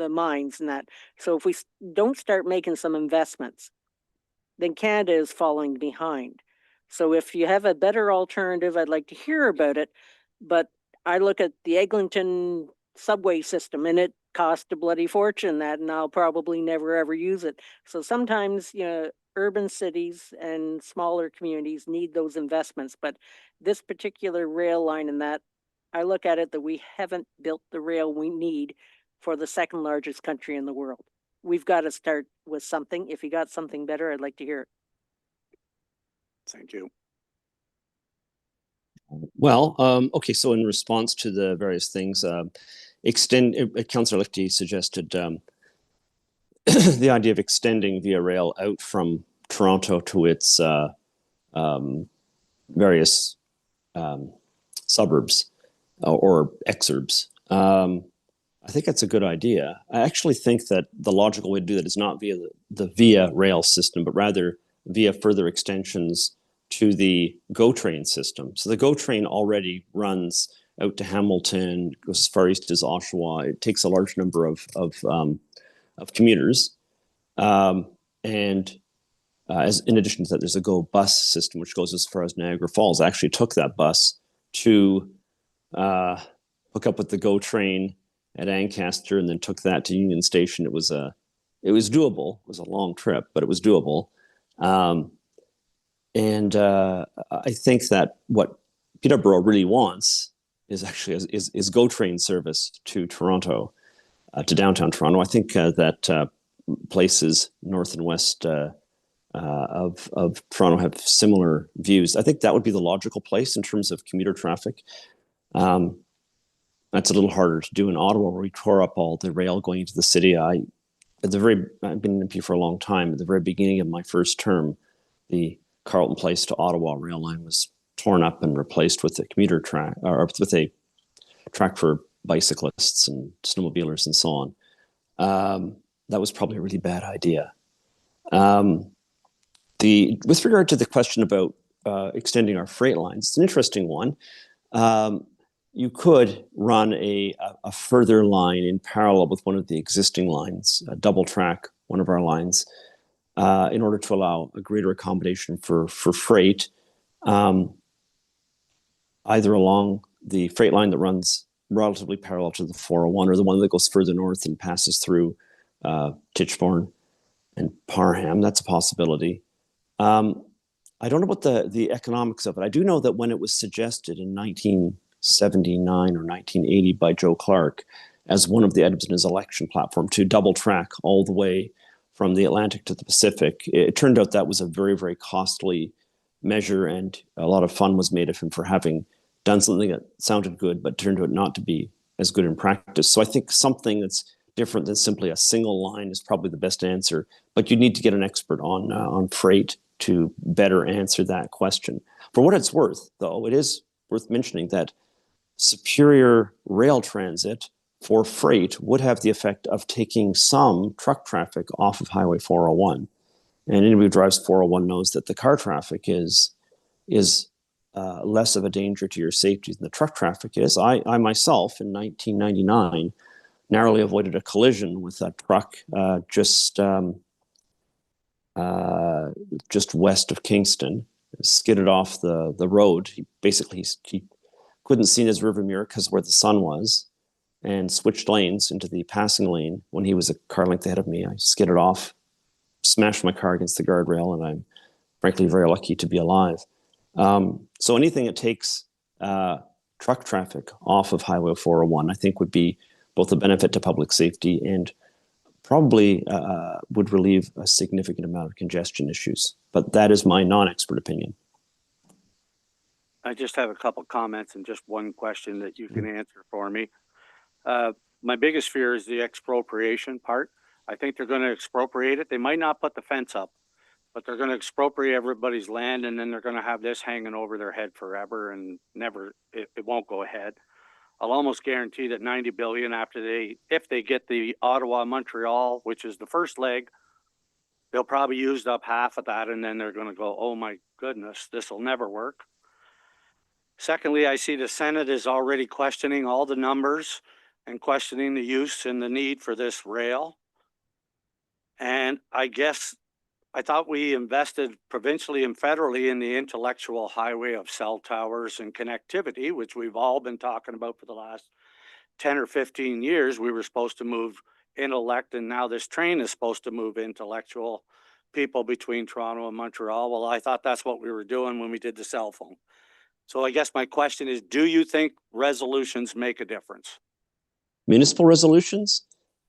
mines and that. So if we don't start making some investments, then Canada is falling behind. So if you have a better alternative, I'd like to hear about it. But I look at the Eglinton subway system and it cost a bloody fortune and I'll probably never ever use it. So sometimes, urban cities and smaller communities need those investments. But this particular rail line and that, I look at it that we haven't built the rail we need for the 2nd largest country in the world. We've got to start with something. If you got something better, I'd like to hear it. Thank you. Well, okay, so in response to the various things, Councillor Lichty suggested the idea of extending Via Rail out from Toronto to its various suburbs or exurbs. I think that's a good idea. I actually think that the logical way to do that is not via the Via Rail system, but rather via further extensions to the GO train system. So the GO train already runs out to Hamilton, goes as far east as Oshawa. It takes a large number of commuters, and as in addition to that, there's a GO bus system which goes as far as Niagara Falls. I actually took that bus to hook up with the GO train at Ancaster, and then took that to Union Station. It was doable. It was a long trip, but it was doable. And I think that what Peterborough really wants is actually is GO train service to Toronto, to downtown Toronto. I think that places north and west of Toronto have similar views. I think that would be the logical place in terms of commuter traffic. That's a little harder to do in Ottawa, where we tore up all the rail going into the city. I've been in MP for a long time. At the very beginning of my first term, the Carleton Place to Ottawa rail line was torn up and replaced with a commuter track, or with a track for bicyclists and snowmobilers and so on. That was probably a really bad idea. With regard to the question about extending our freight lines, it's an interesting one. You could run a further line in parallel with one of the existing lines, a double track, one of our lines, in order to allow a greater accommodation for freight, either along the freight line that runs relatively parallel to the 401, or the one that goes further north and passes through Titchborne and Parham. That's a possibility. I don't know about the economics of it. I do know that when it was suggested in 1979 or 1980 by Joe Clark as one of the items in his election platform to double track all the way from the Atlantic to the Pacific, it turned out that was a very, very costly measure, and a lot of fun was made of him for having done something that sounded good but turned out not to be as good in practice. So I think something that's different than simply a single line is probably the best answer, but you need to get an expert on freight to better answer that question. For what it's worth, though, it is worth mentioning that superior rail transit for freight would have the effect of taking some truck traffic off of Highway 401. And anybody who drives 401 knows that the car traffic is less of a danger to your safety than the truck traffic is. I myself, in 1999, narrowly avoided a collision with a truck just west of Kingston. Skidded off the road. He couldn't see in his rearview mirror because where the sun was, and switched lanes into the passing lane when he was a car length ahead of me. I skidded off, smashed my car against the guardrail, and I'm frankly very lucky to be alive. So anything that takes truck traffic off of Highway 401, I think would be both a benefit to public safety and probably would relieve a significant amount of congestion issues. But that is my non-expert opinion. I just have a couple comments and just one question that you can answer for me. My biggest fear is the expropriation part. I think they're going to expropriate it. They might not put the fence up, but they're going to expropriate everybody's land, and then they're going to have this hanging over their head forever and never, it won't go ahead. I'll almost guarantee that 90 billion if they get the Ottawa, Montreal, which is the first leg, they'll probably use up half of that, and then they're going to go, oh my goodness, this will never work. Secondly, I see the Senate is already questioning all the numbers and questioning the use and the need for this rail. And I guess I thought we invested provincially and federally in the intellectual highway of cell towers and connectivity, which we've all been talking about for the last 10 or 15 years. We were supposed to move intellect, and now this train is supposed to move intellectual people between Toronto and Montreal. Well, I thought that's what we were doing when we did the cell phone. So I guess my question is, do you think resolutions make a difference? Municipal resolutions?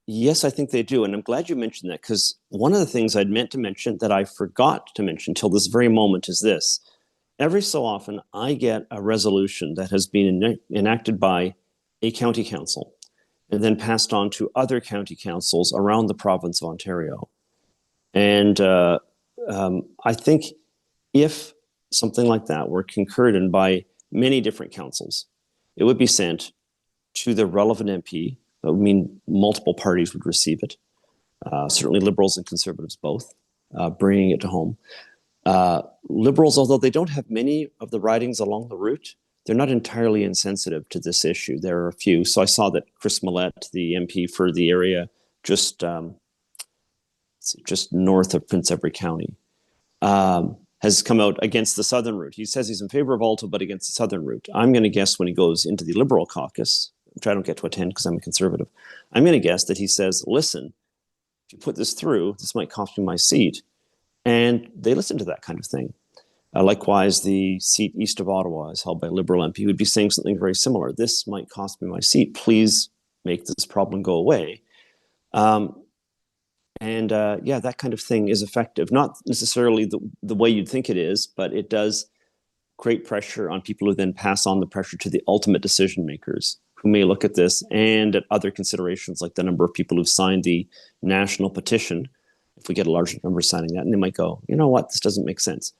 Yes, I think they do. And I'm glad you mentioned that, because one of the things I'd meant to mention that I forgot to mention till this very moment is this. every so often I get a resolution that has been enacted by a county council and then passed on to other county councils around the province of Ontario. And I think if something like that were concurred in by many different councils, it would be sent to the relevant MP. That would mean multiple parties would receive it. Certainly Liberals and Conservatives both, bringing it to home. Liberals, although they don't have many of the ridings along the route, they're not entirely insensitive to this issue. There are a few. So I saw that Chris Millett, the MP for the area just north of Prince Edward County, has come out against the southern route. He says he's in favor of ALTO, but against the southern route. I'm going to guess when he goes into the Liberal caucus, which I don't get to attend because I'm a Conservative, I'm going to guess that he says, listen, if you put this through, this might cost me my seat. And they listen to that kind of thing. Likewise, the seat east of Ottawa is held by a Liberal MP who would be saying something very similar. This might cost me my seat. Please make this problem go away. Yeah, that kind of thing is effective. Not necessarily the way you'd think it is, but it does create pressure on people who then pass on the pressure to the ultimate decision makers who may look at this and at other considerations like the number of people who've signed the national petition. If we get a large number signing that, and they might go, you know what, this doesn't make sense.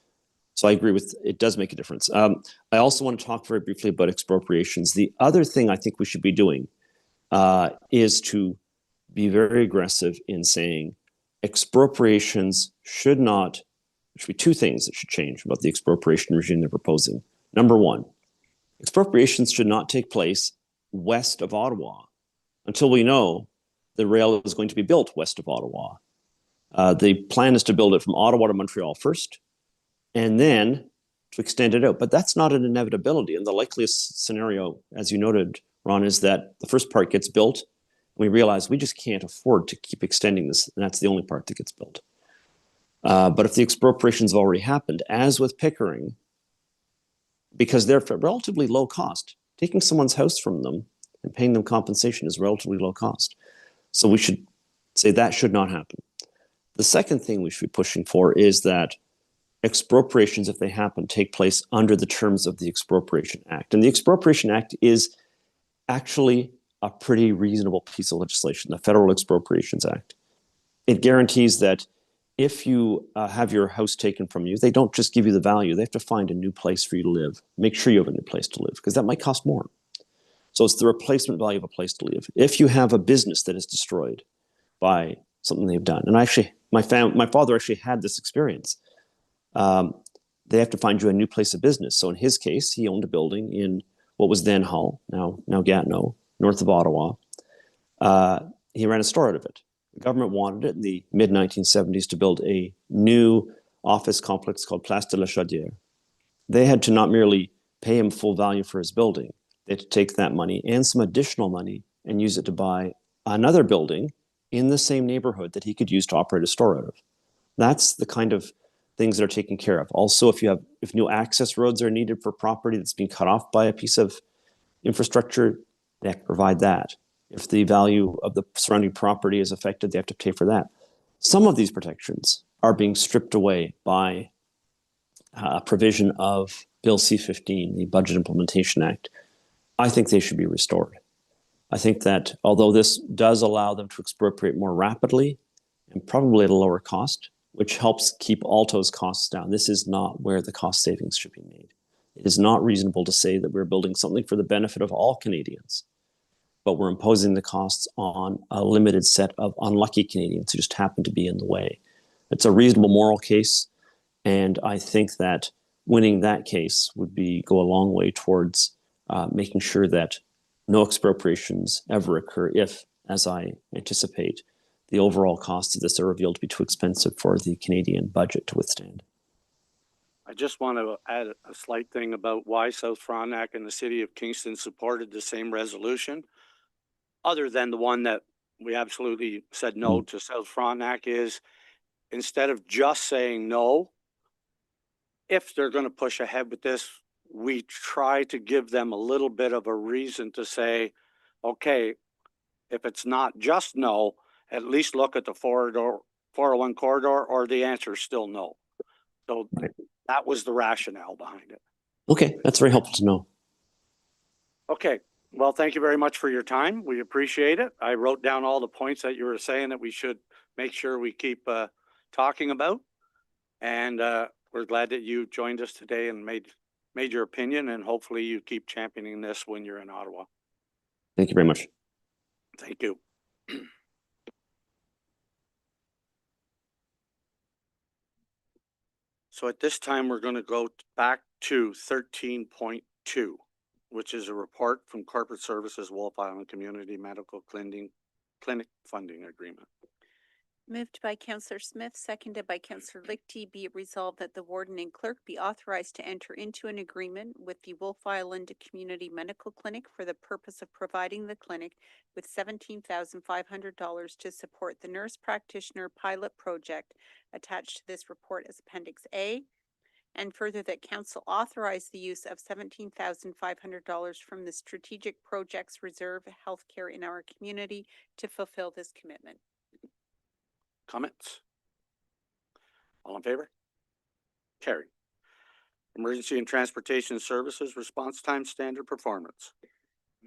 So I agree with, it does make a difference. I also want to talk very briefly about expropriations. The other thing I think we should be doing is to be very aggressive in saying expropriations should not, there should be two things that should change about the expropriation regime they're proposing. Number one, expropriations should not take place west of Ottawa until we know the rail is going to be built west of Ottawa. The plan is to build it from Ottawa to Montreal first, and then to extend it out. But that's not an inevitability. And the likeliest scenario, as you noted, Ron, is that the first part gets built, and we realize we just can't afford to keep extending this, and that's the only part that gets built. But if the expropriations have already happened, as with Pickering, because they're relatively low cost, taking someone's house from them and paying them compensation is relatively low cost. So we should say that should not happen. The second thing we should be pushing for is that expropriations, if they happen, take place under the terms of the Expropriation Act. And the Expropriation Act is actually a pretty reasonable piece of legislation, the Federal Expropriations Act. It guarantees that if you have your house taken from you, they don't just give you the value, they have to find a new place for you to live. Make sure you have a new place to live, because that might cost more. So it's the replacement value of a place to live. If you have a business that is destroyed by something they've done, and actually, my father actually had this experience. They have to find you a new place of business. So in his case, he owned a building in what was then Hull, now Gatineau, north of Ottawa. He ran a store out of it. The government wanted it in the mid-1970s to build a new office complex called Place de la Chaudière. They had to not merely pay him full value for his building, they had to take that money and some additional money and use it to buy another building in the same neighborhood that he could use to operate a store out of. That's the kind of things that are taken care of. Also, if new access roads are needed for property that's been cut off by a piece of infrastructure, they have to provide that. If the value of the surrounding property is affected, they have to pay for that. Some of these protections are being stripped away by a provision of Bill C-15, the Budget Implementation Act. I think they should be restored. I think that although this does allow them to expropriate more rapidly and probably at a lower cost, which helps keep ALTO's costs down, this is not where the cost savings should be made. It is not reasonable to say that we're building something for the benefit of all Canadians, but we're imposing the costs on a limited set of unlucky Canadians who just happen to be in the way. It's a reasonable moral case, and I think that winning that case would go a long way towards making sure that no expropriations ever occur if, as I anticipate, the overall costs of this are revealed to be too expensive for the Canadian budget to withstand. I just want to add a slight thing about why South Frontenac and the city of Kingston supported the same resolution, other than the one that we absolutely said no to South Frontenac, is instead of just saying no, if they're going to push ahead with this, we try to give them a little bit of a reason to say, okay, if it's not just no, at least look at the 401 corridor, or the answer is still no. So That was the rationale behind it. Okay, that's very helpful to know. Okay, well, thank you very much for your time. We appreciate it. I wrote down all the points that you were saying that we should make sure we keep talking about. And we're glad that you joined us today and made your opinion, and hopefully you keep championing this when you're in Ottawa. Thank you very much. Thank you. So at this time, we're going to go back to 13.2, which is a report from Corporate Services Wolf Island Community Medical Clinic Funding Agreement. Moved by Councillor Smith, seconded by Councillor Lichty, be it resolved that the warden and clerk be authorized to enter into an agreement with the Wolf Island Community Medical Clinic for the purpose of providing the clinic with $17,500 to support the nurse practitioner pilot project attached to this report as Appendix A. And further, that council authorize the use of $17,500 from the Strategic Projects Reserve Healthcare in our community to fulfill this commitment. Comments? All in favor? Carried. Emergency and Transportation Services Response Time Standard Performance.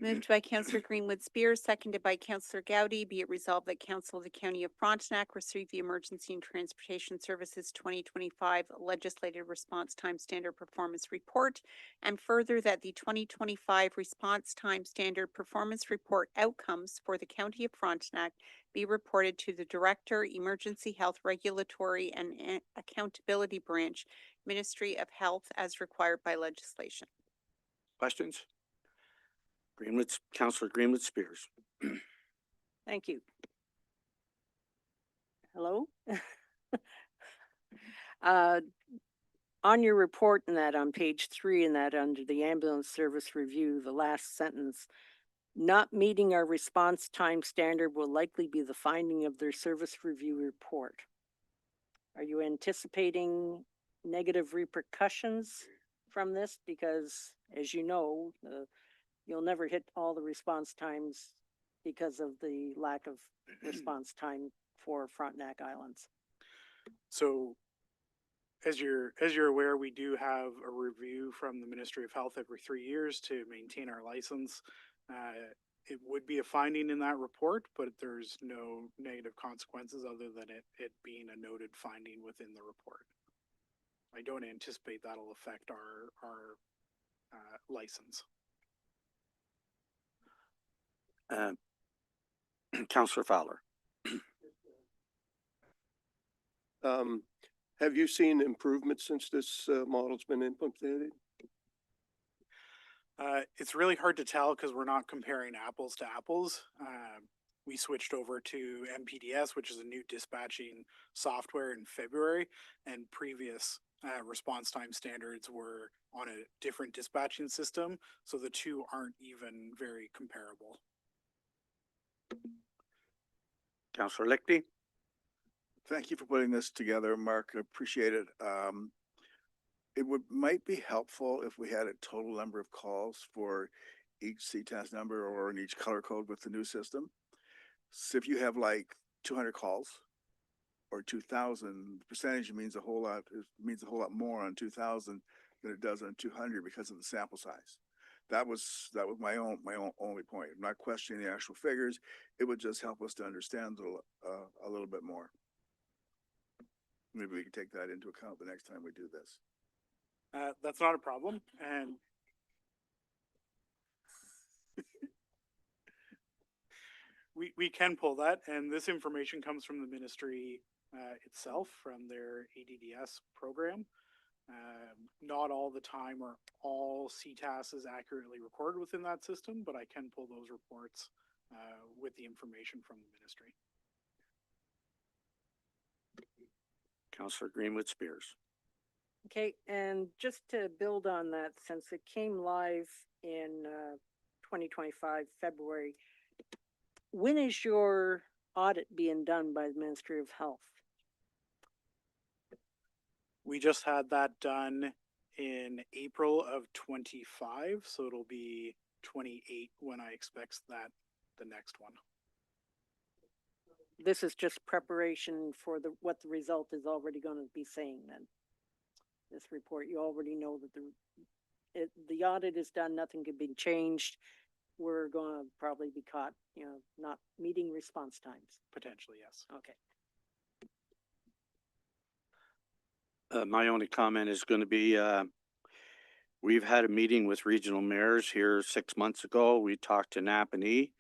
Moved by Councillor Greenwood Spears, seconded by Councillor Gowdy, be it resolved that Council of the County of Frontenac receive the Emergency and Transportation Services 2025 Legislative Response Time Standard Performance Report, and further that the 2025 Response Time Standard Performance Report outcomes for the County of Frontenac be reported to the Director, Emergency Health Regulatory and Accountability Branch, Ministry of Health, as required by legislation. Questions? Councillor Greenwood Spears. Thank you. Hello? On your report in that on page 3 in that under the ambulance service review, the last sentence, not meeting our response time standard will likely be the finding of their service review report. Are you anticipating negative repercussions from this? Because as you know, you'll never hit all the response times because of the lack of response time for Frontenac Islands. So as you're aware, we do have a review from the Ministry of Health every 3 years to maintain our license. It would be a finding in that report, but there's no negative consequences other than it being a noted finding within the report. I don't anticipate that'll affect our license. Councillor Fowler. Have you seen improvements since this model's been implemented? It's really hard to tell because we're not comparing apples to apples. We switched over to MPDS, which is a new dispatching software in February, and previous response time standards were on a different dispatching system, so the two aren't even very comparable. Councillor Lichty. Thank you for putting this together, Mark. I appreciate it. It might be helpful if we had a total number of calls for each CTAS number or in each color code with the new system. So if you have like 200 calls or 2,000, percentage means a whole lot. It means a whole lot more on 2,000 than it does on 200 because of the sample size. That was my only point. I'm not questioning the actual figures. It would just help us to understand a little bit more. Maybe we can take that into account the next time we do this. That's not a problem, and we can pull that, and this information comes from the ministry itself, from their ADDS program. Not all the time are all CTASs accurately recorded within that system, but I can pull those reports with the information from the ministry. Councillor Greenwood Spears. Okay, and just to build on that, since it came live in 2025 February, when is your audit being done by the Ministry of Health? We just had that done in April of 25, so it'll be 28 when I expect that the next one. This is just preparation for what the result is already going to be saying then. this report. You already know that the audit is done, nothing can be changed. We're gonna probably be caught, not meeting response times. Potentially, yes. Okay. My only comment is going to be, we've had a meeting with regional mayors here 6 months ago. We talked to Napanee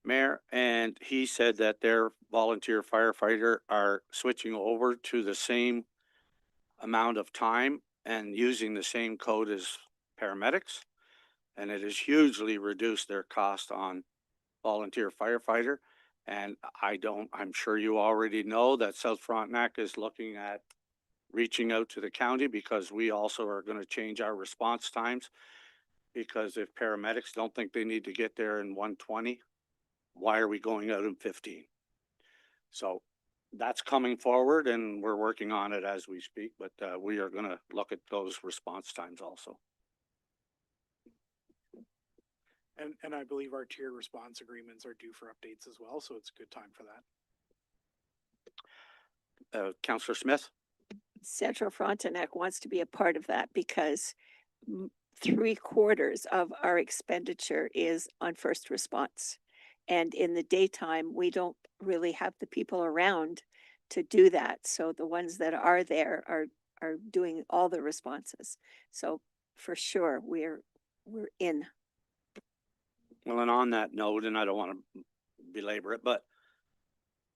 mayor, and he said that their volunteer firefighter are switching over to the same amount of time and using the same code as paramedics. And it has hugely reduced their cost on volunteer firefighter. And I'm sure you already know that South Frontenac is looking at reaching out to the county because we also are going to change our response times. Because if paramedics don't think they need to get there in 1:20, why are we going out in 15? So that's coming forward and we're working on it as we speak, but we are going to look at those response times also. And I believe our tier response agreements are due for updates as well, so it's a good time for that. Councillor Smith? Central Frontenac wants to be a part of that because 3/4 of our expenditure is on first response. And in the daytime, we don't really have the people around to do that. So the ones that are there are doing all the responses. So for sure, we're in. Well, and on that note, and I don't want to belabor it, but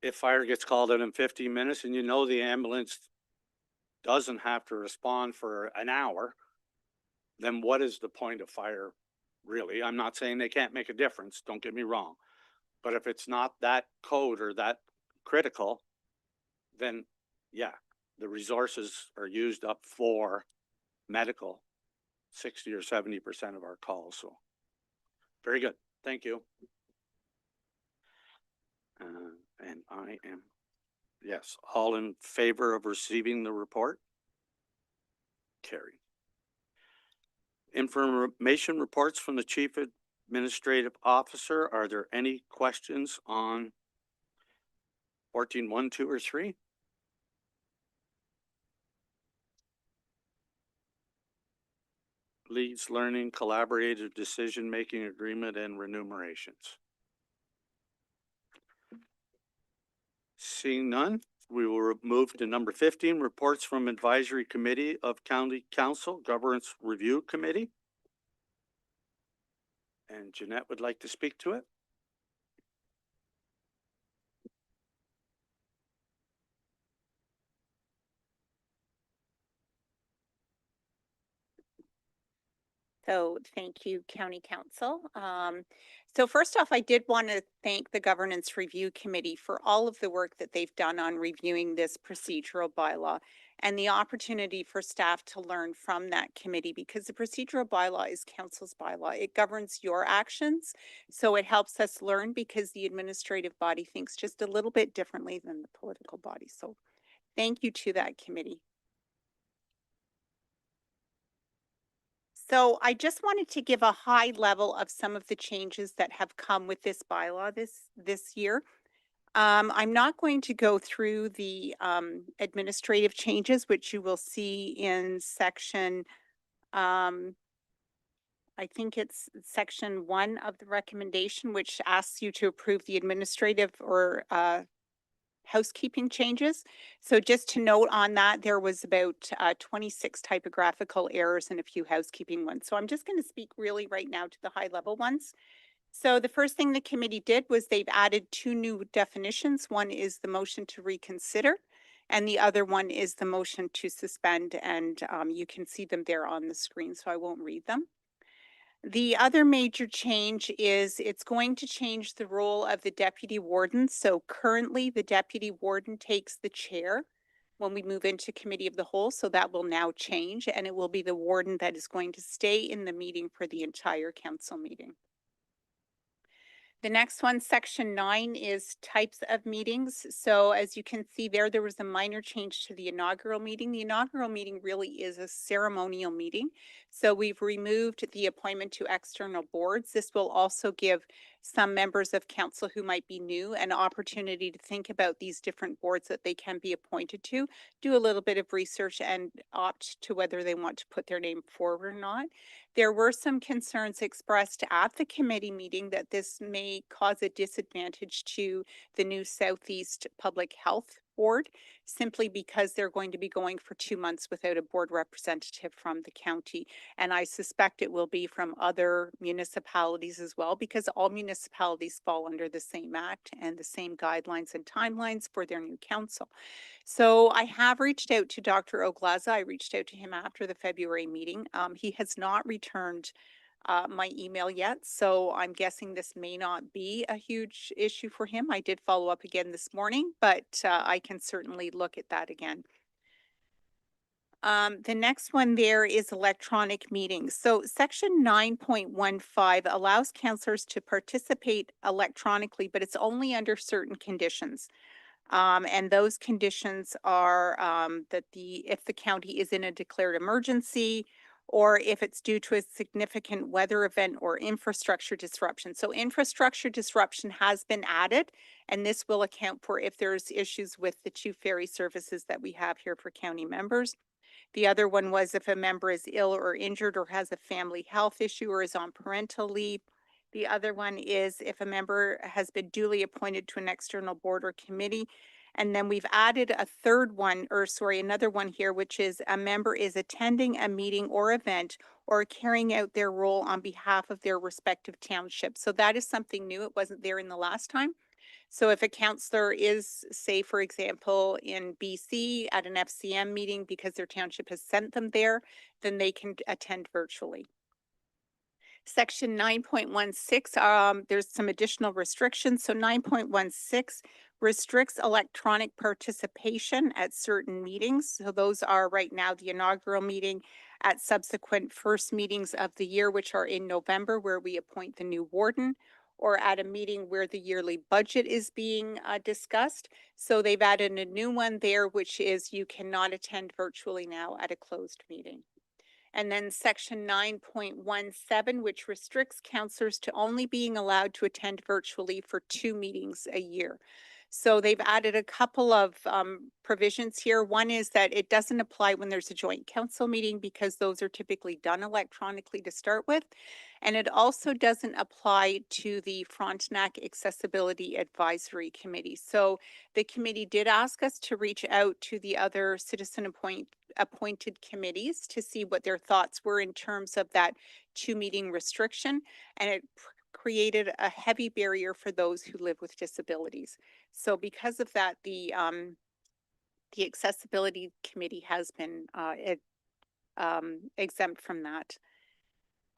if fire gets called out in 15 minutes and you know the ambulance doesn't have to respond for an hour, then what is the point of fire really? I'm not saying they can't make a difference, don't get me wrong. But if it's not that code or that critical, then yeah, the resources are used up for medical, 60 or 70% of our calls. So very good. Thank you. And I am, yes, all in favor of receiving the report? Carried. Information reports from the Chief Administrative Officer. Are there any questions on 14.1, 2, or 3? Leads learning, collaborative decision-making agreement, and remunerations. Seeing none, we will move to number 15, reports from Advisory Committee of County Council Governance Review Committee. And Jeanette would like to speak to it. So thank you, County Council. So first off, I did want to thank the Governance Review Committee for all of the work that they've done on reviewing this procedural bylaw and the opportunity for staff to learn from that committee, because the procedural bylaw is council's bylaw. It governs your actions. So it helps us learn because the administrative body thinks just a little bit differently than the political body. So thank you to that committee. So I just wanted to give a high level of some of the changes that have come with this bylaw this year. I'm not going to go through the administrative changes, which you will see in section, I think it's section 1 of the recommendation, which asks you to approve the administrative or housekeeping changes. So just to note on that, there was about 26 typographical errors and a few housekeeping ones. So I'm just going to speak really right now to the high level ones. So the first thing the committee did was they've added 2 new definitions. One is the motion to reconsider, and the other one is the motion to suspend. And you can see them there on the screen, so I won't read them. The other major change is it's going to change the role of the deputy warden. So currently the deputy warden takes the chair when we move into committee of the whole. So that will now change, and it will be the warden that is going to stay in the meeting for the entire council meeting. The next one, section 9, is types of meetings. So as you can see there was a minor change to the inaugural meeting. The inaugural meeting really is a ceremonial meeting. So we've removed the appointment to external boards. This will also give some members of council who might be new an opportunity to think about these different boards that they can be appointed to, do a little bit of research and opt to whether they want to put their name forward or not. There were some concerns expressed at the committee meeting that this may cause a disadvantage to the new Southeast Public Health Board, simply because they're going to be going for 2 months without a board representative from the county. And I suspect it will be from other municipalities as well, because all municipalities fall under the same act and the same guidelines and timelines for their new council. So I have reached out to Dr. Oglaza. I reached out to him after the February meeting. He has not returned my email yet, so I'm guessing this may not be a huge issue for him. I did follow up again this morning, but I can certainly look at that again. The next one there is electronic meetings. So section 9.15 allows councillors to participate electronically, but it's only under certain conditions. And those conditions are that if the county is in a declared emergency, or if it's due to a significant weather event or infrastructure disruption. So infrastructure disruption has been added, and this will account for if there's issues with the 2 ferry services that we have here for county members. The other one was if a member is ill or injured or has a family health issue or is on parental leave. The other one is if a member has been duly appointed to an external board or committee. And then we've added a third one, or sorry, another one here, which is a member is attending a meeting or event or carrying out their role on behalf of their respective township. So that is something new. It wasn't there in the last time. So if a counselor is, say, for example, in BC at an FCM meeting because their township has sent them there, then they can attend virtually. Section 9.16, there's some additional restrictions. So 9.16 restricts electronic participation at certain meetings. So those are right now the inaugural meeting, at subsequent first meetings of the year, which are in November, where we appoint the new warden, or at a meeting where the yearly budget is being discussed. So they've added a new one there, which is you cannot attend virtually now at a closed meeting. And then section 9.17, which restricts counselors to only being allowed to attend virtually for 2 meetings a year. So they've added a couple of provisions here. One is that it doesn't apply when there's a joint council meeting, because those are typically done electronically to start with. And it also doesn't apply to the Frontenac Accessibility Advisory Committee. So the committee did ask us to reach out to the other citizen appointed committees to see what their thoughts were in terms of that 2 meeting restriction, and it created a heavy barrier for those who live with disabilities. So because of that, the accessibility committee has been exempt from that.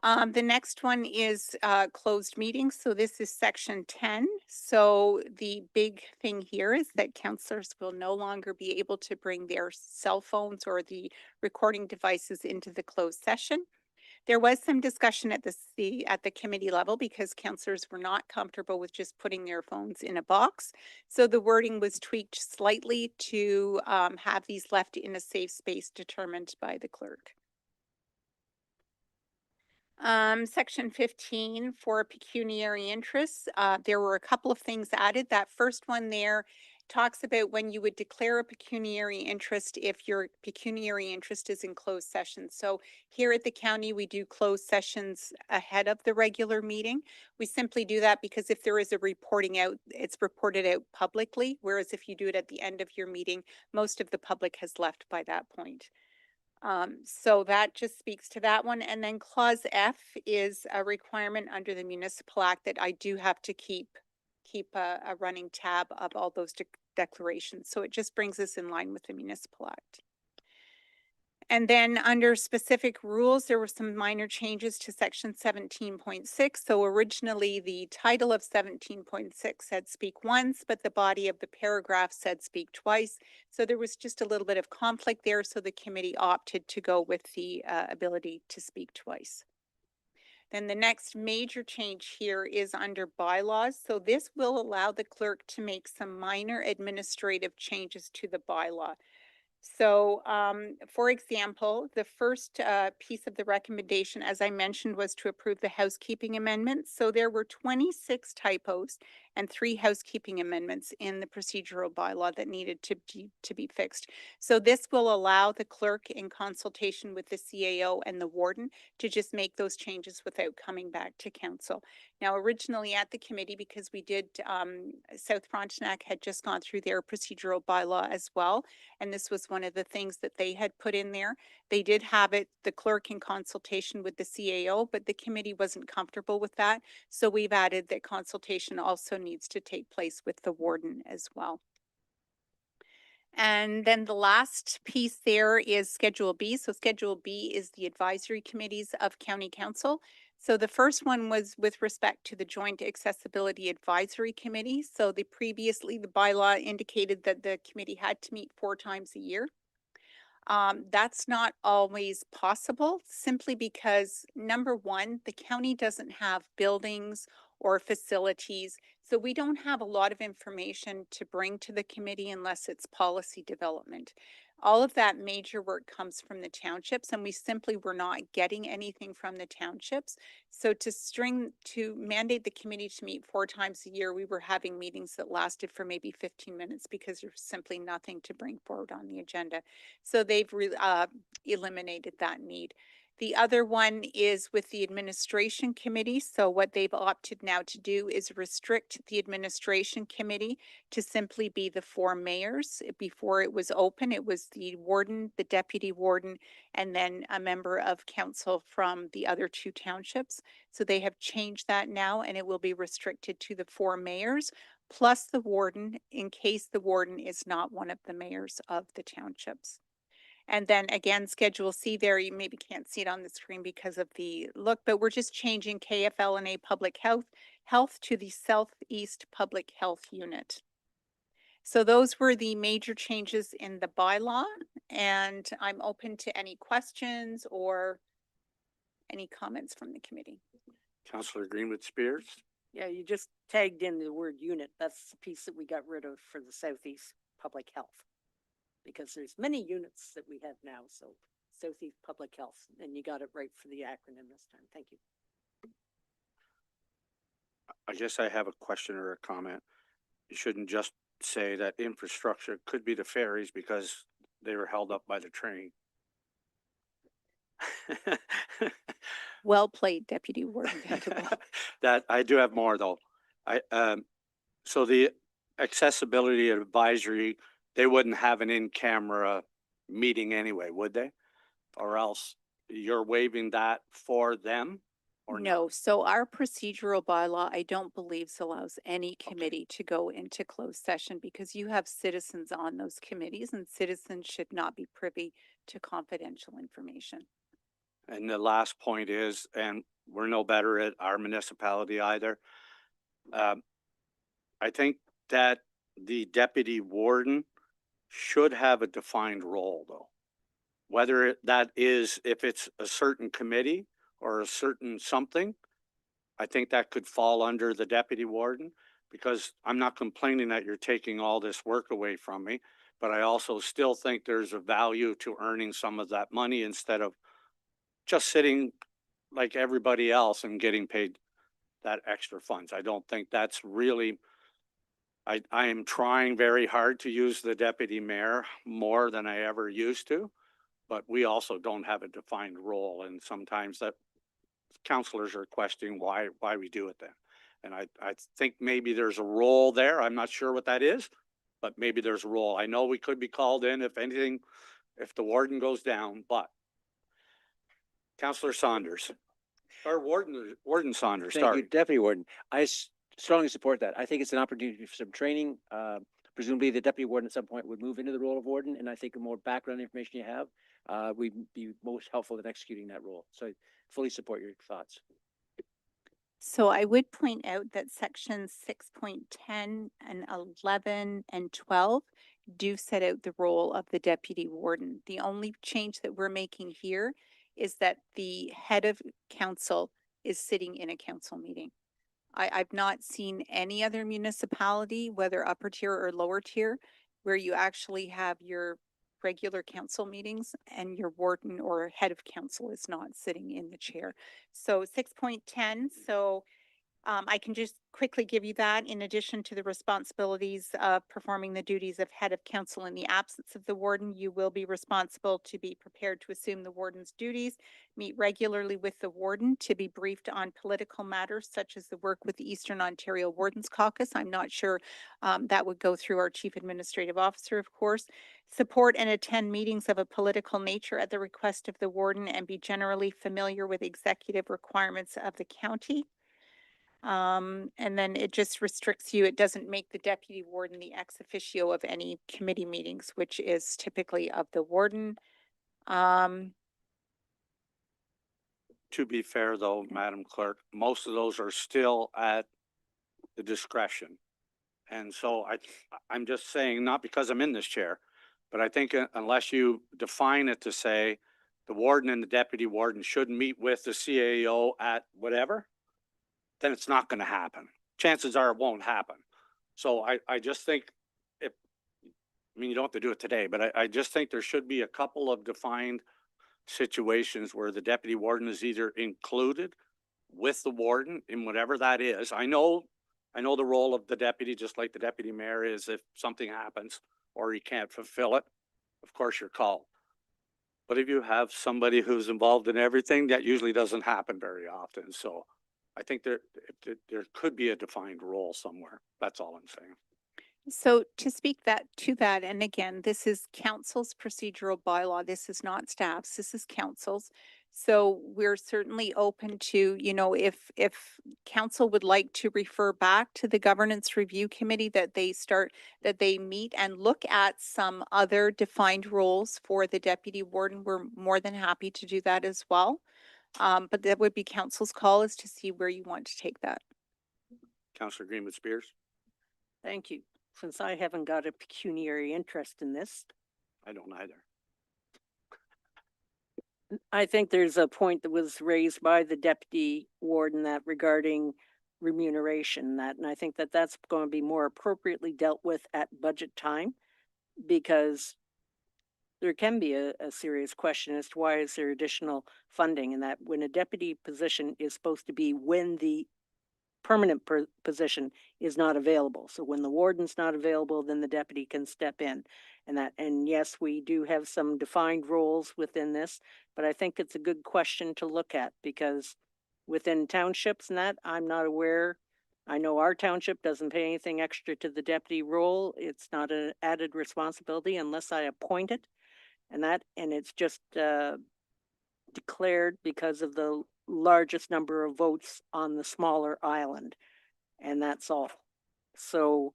The next one is closed meetings. So this is section 10. So the big thing here is that councillors will no longer be able to bring their cell phones or the recording devices into the closed session. There was some discussion at the committee level because councillors were not comfortable with just putting their phones in a box. So the wording was tweaked slightly to have these left in a safe space determined by the clerk. Section 15 for pecuniary interests. There were a couple of things added. That first one there talks about when you would declare a pecuniary interest if your pecuniary interest is in closed session. So here at the county, we do closed sessions ahead of the regular meeting. We simply do that because if there is a reporting out, it's reported out publicly. Whereas if you do it at the end of your meeting, most of the public has left by that point. So that just speaks to that one. And then clause F is a requirement under the Municipal Act that I do have to keep a running tab of all those declarations. So it just brings us in line with the Municipal Act. And then under specific rules, there were some minor changes to section 17.6. So originally the title of 17.6 said speak once, but the body of the paragraph said speak twice. So there was just a little bit of conflict there. So the committee opted to go with the ability to speak twice. Then the next major change here is under bylaws. So this will allow the clerk to make some minor administrative changes to the bylaw. So, for example, the first piece of the recommendation, as I mentioned, was to approve the housekeeping amendments. So there were 26 typos and 3 housekeeping amendments in the procedural bylaw that needed to be fixed. So this will allow the clerk, in consultation with the CAO and the warden, to just make those changes without coming back to council. Now, originally at the committee, because we did, South Frontenac had just gone through their procedural bylaw as well, and this was one of the things that they had put in there. They did have it, the clerk, in consultation with the CAO, but the committee wasn't comfortable with that. So we've added that consultation also needs to take place with the warden as well. And then the last piece there is Schedule B. So Schedule B is the advisory committees of County Council. So the first one was with respect to the Joint Accessibility Advisory Committee. So previously the bylaw indicated that the committee had to meet 4 times a year. That's not always possible, simply because, number one, the county doesn't have buildings or facilities. So we don't have a lot of information to bring to the committee unless it's policy development. All of that major work comes from the townships, and we simply were not getting anything from the townships. So to mandate the committee to meet 4 times a year, we were having meetings that lasted for maybe 15 minutes because there's simply nothing to bring forward on the agenda. So they've eliminated that need. The other one is with the administration committee. So what they've opted now to do is restrict the administration committee to simply be the 4 mayors. Before it was open, it was the warden, the deputy warden, and then a member of council from the other 2 townships. So they have changed that now, and it will be restricted to the 4 mayors, plus the warden, in case the warden is not one of the mayors of the townships. And then again, Schedule C there, you maybe can't see it on the screen because of the look, but we're just changing KFL&A Public Health to the Southeast Public Health Unit. So those were the major changes in the bylaw, and I'm open to any questions or any comments from the committee. Councillor Greenwood Spears? Yeah, you just tagged in the word unit. That's the piece that we got rid of for the Southeast Public Health. Because there's many units that we have now, so Southeast Public Health, and you got it right for the acronym this time. Thank you. I guess I have a question or a comment. You shouldn't just say that infrastructure could be the ferries because they were held up by the train. Well played, Deputy Warden Vanderbilt. That, I do have more though. So the accessibility advisory, they wouldn't have an in-camera meeting anyway, would they? Or else you're waiving that for them? Or No, so our procedural bylaw, I don't believe allows any committee to go into closed session because you have citizens on those committees, and citizens should not be privy to confidential information. And the last point is, and we're no better at our municipality either. I think that the deputy warden should have a defined role though. Whether that is, if it's a certain committee or a certain something, I think that could fall under the deputy warden, because I'm not complaining that you're taking all this work away from me, but I also still think there's a value to earning some of that money instead of just sitting like everybody else and getting paid that extra funds. I don't think that's really, I am trying very hard to use the deputy mayor more than I ever used to, but we also don't have a defined role. And sometimes that councilors are questioning why we do it then. And I think maybe there's a role there. I'm not sure what that is, but maybe there's a role. I know we could be called in if anything, if the warden goes down, but Councillor Saunders, or Warden Saunders, Thank you, sorry. Deputy Warden. I strongly support that. I think it's an opportunity for some training. Presumably the Deputy Warden at some point would move into the role of Warden, and I think the more background information you have, would be most helpful in executing that role. So I fully support your thoughts. So I would point out that sections 6.10 and 11 and 12 do set out the role of the deputy warden. The only change that we're making here is that the head of council is sitting in a council meeting. I've not seen any other municipality, whether upper tier or lower tier, where you actually have your regular council meetings and your warden or head of council is not sitting in the chair. So 6.10, so I can just quickly give you that. In addition to the responsibilities of performing the duties of head of council in the absence of the warden, you will be responsible to be prepared to assume the warden's duties, meet regularly with the warden to be briefed on political matters such as the work with the Eastern Ontario Wardens Caucus. I'm not sure that would go through our chief administrative officer, of course. Support and attend meetings of a political nature at the request of the warden and be generally familiar with executive requirements of the county. And then it just restricts you. It doesn't make the deputy warden the ex officio of any committee meetings, which is typically of the warden. To be fair though, Madam Clerk, most of those are still at the discretion. And so I'm just saying, not because I'm in this chair, but I think unless you define it to say the warden and the deputy warden should meet with the CAO at whatever, then it's not going to happen. Chances are it won't happen. So I just think I mean, you don't have to do it today, but I just think there should be a couple of defined situations where the deputy warden is either included with the warden in whatever that is. I know the role of the deputy, just like the deputy mayor is if something happens or he can't fulfill it, of course you're called. But if you have somebody who's involved in everything, that usually doesn't happen very often. So I think there could be a defined role somewhere. That's all I'm saying. So to speak to that, and again, this is council's procedural bylaw. This is not staff's, this is council's. So we're certainly open to, if council would like to refer back to the governance review committee that they meet and look at some other defined roles for the deputy warden, we're more than happy to do that as well. But that would be council's call as to see where you want to take that. Councillor Greenwood Spears? Thank you. Since I haven't got a pecuniary interest in this, I don't either. I think there's a point that was raised by the deputy warden that regarding remuneration and I think that that's going to be more appropriately dealt with at budget time because there can be a serious question as to why is there additional funding and that when a deputy position is supposed to be when the permanent position is not available. So when the warden's not available, then the deputy can step in and yes, we do have some defined roles within this, but I think it's a good question to look at because within townships and that I'm not aware. I know our township doesn't pay anything extra to the deputy role. It's not an added responsibility unless I appoint it and it's just declared because of the largest number of votes on the smaller island. And that's all. So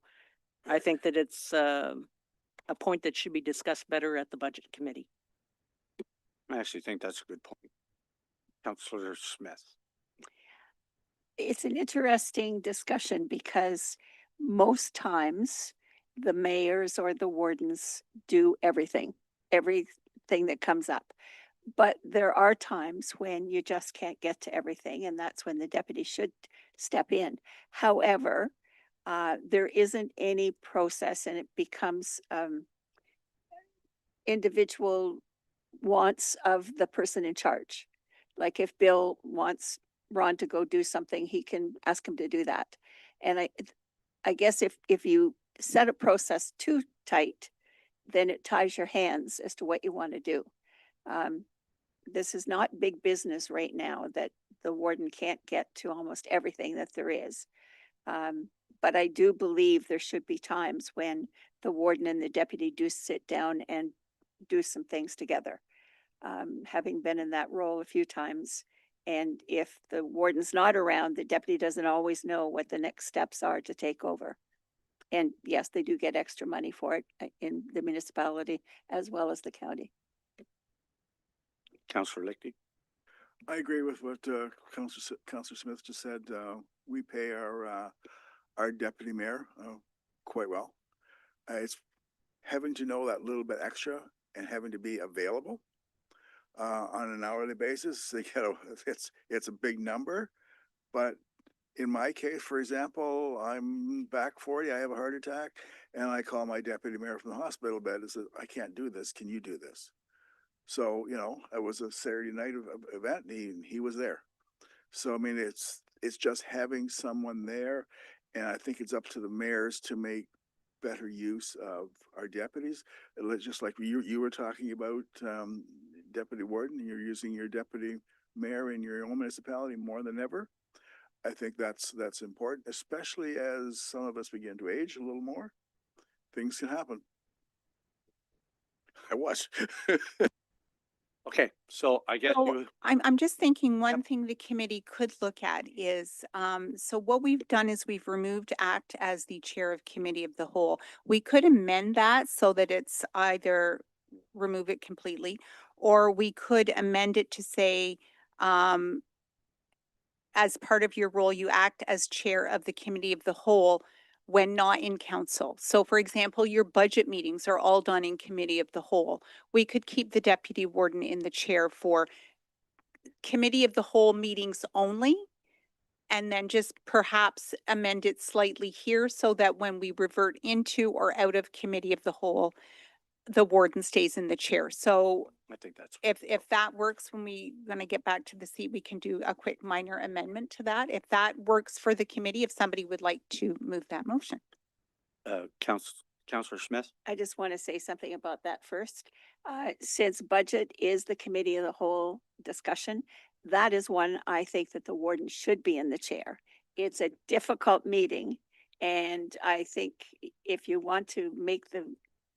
I think that it's a point that should be discussed better at the budget committee. I actually think that's a good point. Councillor Smith? It's an interesting discussion because most times the mayors or the wardens do everything that comes up. But there are times when you just can't get to everything, and that's when the deputy should step in. However, there isn't any process, and it becomes individual wants of the person in charge. Like if Bill wants Ron to go do something, he can ask him to do that. And I guess if you set a process too tight, then it ties your hands as to what you want to do. This is not big business right now that the warden can't get to almost everything that there is. But I do believe there should be times when the warden and the deputy do sit down and do some things together. Having been in that role a few times, and if the warden's not around, the deputy doesn't always know what the next steps are to take over. And yes, they do get extra money for it in the municipality as well as the county. Councillor Lichty? I agree with what Councillor Smith just said. We pay our deputy mayor quite well. It's having to know that little bit extra and having to be available on an hourly basis. It's a big number, but in my case, for example, I'm back 40, I have a heart attack, and I call my deputy mayor from the hospital bed and said, I can't do this. Can you do this? So, you know, it was a Saturday night event and he was there. So, I mean, it's just having someone there. And I think it's up to the mayors to make better use of our deputies. Just like you were talking about, deputy warden, you're using your deputy mayor in your own municipality more than ever. I think that's important, especially as some of us begin to age a little more. Things can happen. I was. Okay, so I guess So you, I'm just thinking one thing the committee could look at is, so what we've done is we've removed act as the chair of committee of the whole. We could amend that so that it's either remove it completely, or we could amend it to say, as part of your role, you act as chair of the committee of the whole when not in council. So for example, your budget meetings are all done in committee of the whole. We could keep the deputy warden in the chair for committee of the whole meetings only, and then just perhaps amend it slightly here so that when we revert into or out of committee of the whole, the warden stays in the chair. So I think that's. if that works, when we gonna get back to the seat, we can do a quick minor amendment to that. If that works for the committee, if somebody would like to move that motion. Councillor Smith? I just want to say something about that first. Since budget is the committee of the whole discussion, that is one I think that the warden should be in the chair. It's a difficult meeting. And I think if you want to make the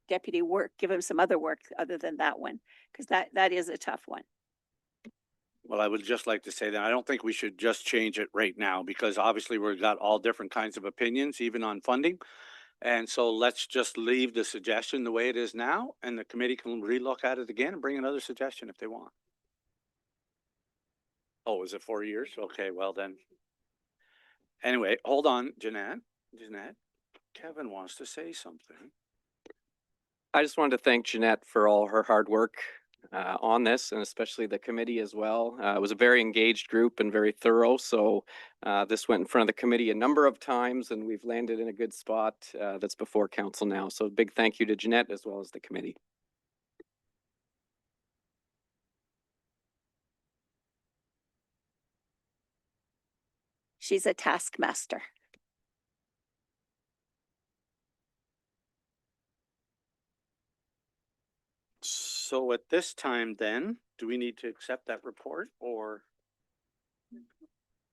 deputy work, give him some other work other than that one, because that is a tough one. Well, I would just like to say that I don't think we should just change it right now because obviously we've got all different kinds of opinions, even on funding. And so let's just leave the suggestion the way it is now and the committee can relook at it again and bring another suggestion if they want. Oh, is it 4 years? Okay, well then. Anyway, hold on, Jeanette. Kevin wants to say something. I just wanted to thank Jeanette for all her hard work on this, and especially the committee as well. It was a very engaged group and very thorough. So this went in front of the committee a number of times, and we've landed in a good spot that's before council now. So a big thank you to Jeanette as well as the committee. She's a taskmaster. So at this time then, do we need to accept that report or?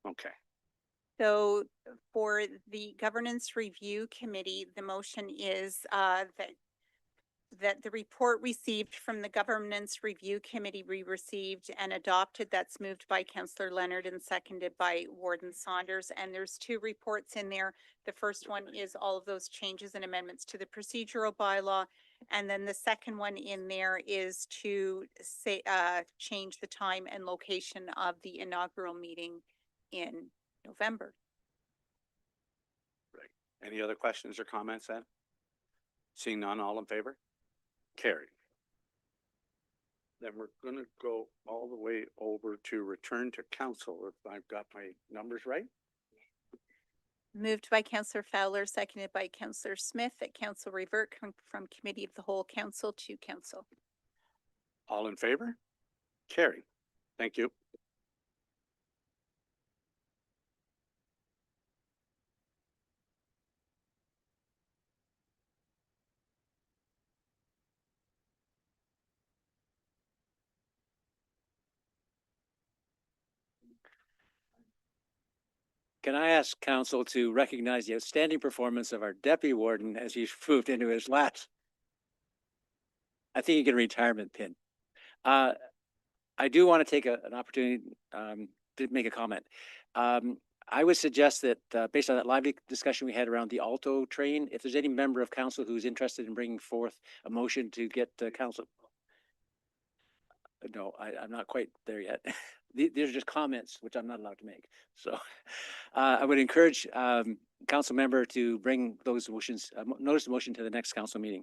Okay. So for the governance review committee, the motion is that the report received from the governance review committee we received and adopted. That's moved by Councillor Leonard and seconded by Warden Saunders. And there's two reports in there. The first one is all of those changes and amendments to the procedural bylaw. And then the second one in there is to say, change the time and location of the inaugural meeting in November. Right. Any other questions or comments then? Seeing none, all in favor? Carried. Then we're gonna go all the way over to return to council if I've got my numbers right. Moved by Councillor Fowler, seconded by Councillor Smith, that council revert from committee of the whole council to council. All in favor? Carried. Thank you. Can I ask council to recognize the outstanding performance of our deputy warden as he's moved into his last? I think you get a retirement pin. I do want to take an opportunity to make a comment. I would suggest that based on that lively discussion we had around the ALTO train, if there's any member of council who's interested in bringing forth a motion to get council. No, I'm not quite there yet. These are just comments, which I'm not allowed to make. So I would encourage council member to bring those motions, notice the motion to the next council meeting.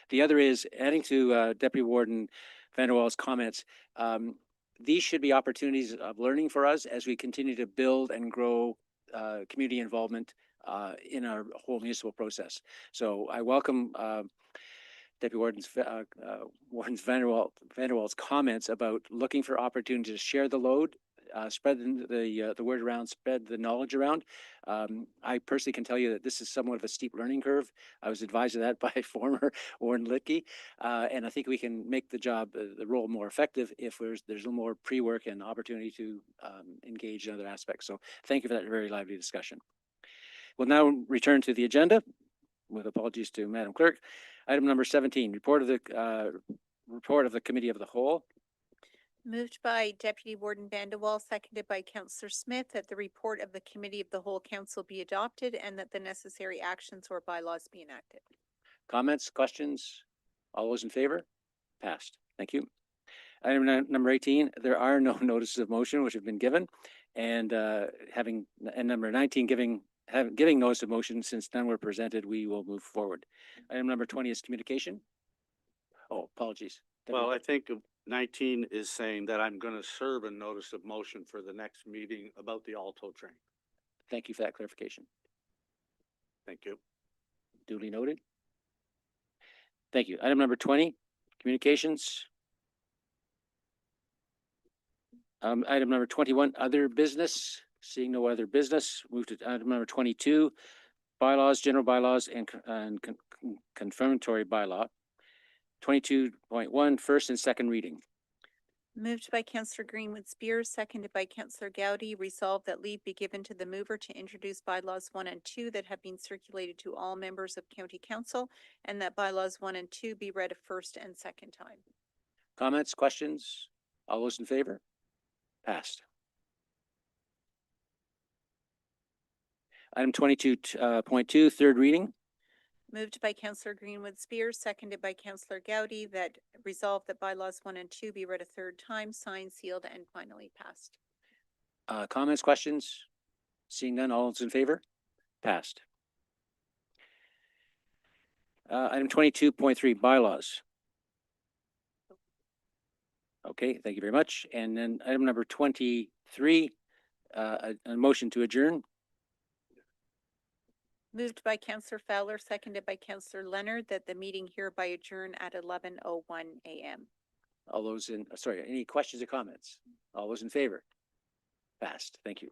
The other is adding to Deputy Warden Vanderwall's comments. These should be opportunities of learning for us as we continue to build and grow community involvement in our whole municipal process. So I welcome Deputy Warden Vanderwalt's comments about looking for opportunities to share the load, spread the word around, spread the knowledge around. I personally can tell you that this is somewhat of a steep learning curve. I was advised of that by former Warden Litke, and I think we can make the role more effective if there's a little more pre-work and opportunity to engage in other aspects. So thank you for that very lively discussion. We'll now return to the agenda, with apologies to Madam Clerk. Item number 17, report of the Committee of the Whole. Moved by Deputy Warden Vandewall, seconded by Councillor Smith, that the report of the Committee of the Whole Council be adopted and that the necessary actions or bylaws be enacted. Comments, questions? All those in favor? Passed. Thank you. Item number 18, there are no notices of motion which have been given, and number 19, giving notice of motion, since none were presented, we will move forward. Item number 20 is communication. Oh, apologies. Well, I think 19 is saying that I'm going to serve a notice of motion for the next meeting about the ALTO train. Thank you for that clarification. Thank you. Duly noted. Thank you. Item number 20, communications. Item number 21, other business. Seeing no other business, move to item number 22, bylaws, general bylaws, and confirmatory bylaw. 22.1, first and second reading. Moved by Councillor Greenwood Spears, seconded by Councillor Gowdy, resolved that leave be given to the mover to introduce bylaws 1 and 2 that have been circulated to all members of County Council, and that bylaws 1 and 2 be read a first and second time. Comments, questions? All those in favor? Passed. Item 22.2, third reading. Moved by Councillor Greenwood Spears, seconded by Councillor Gowdy, that resolved that bylaws 1 and 2 be read a third time, signed, sealed, and finally passed. Comments, questions? Seeing none, all those in favor? Passed. Item 22.3, bylaws. Okay, thank you very much. And then item number 23, a motion to adjourn. Moved by Councillor Fowler, seconded by Councillor Leonard, that the meeting hereby adjourn at 11:01 a.m. All those any questions or comments? All those in favor? Passed. Thank you.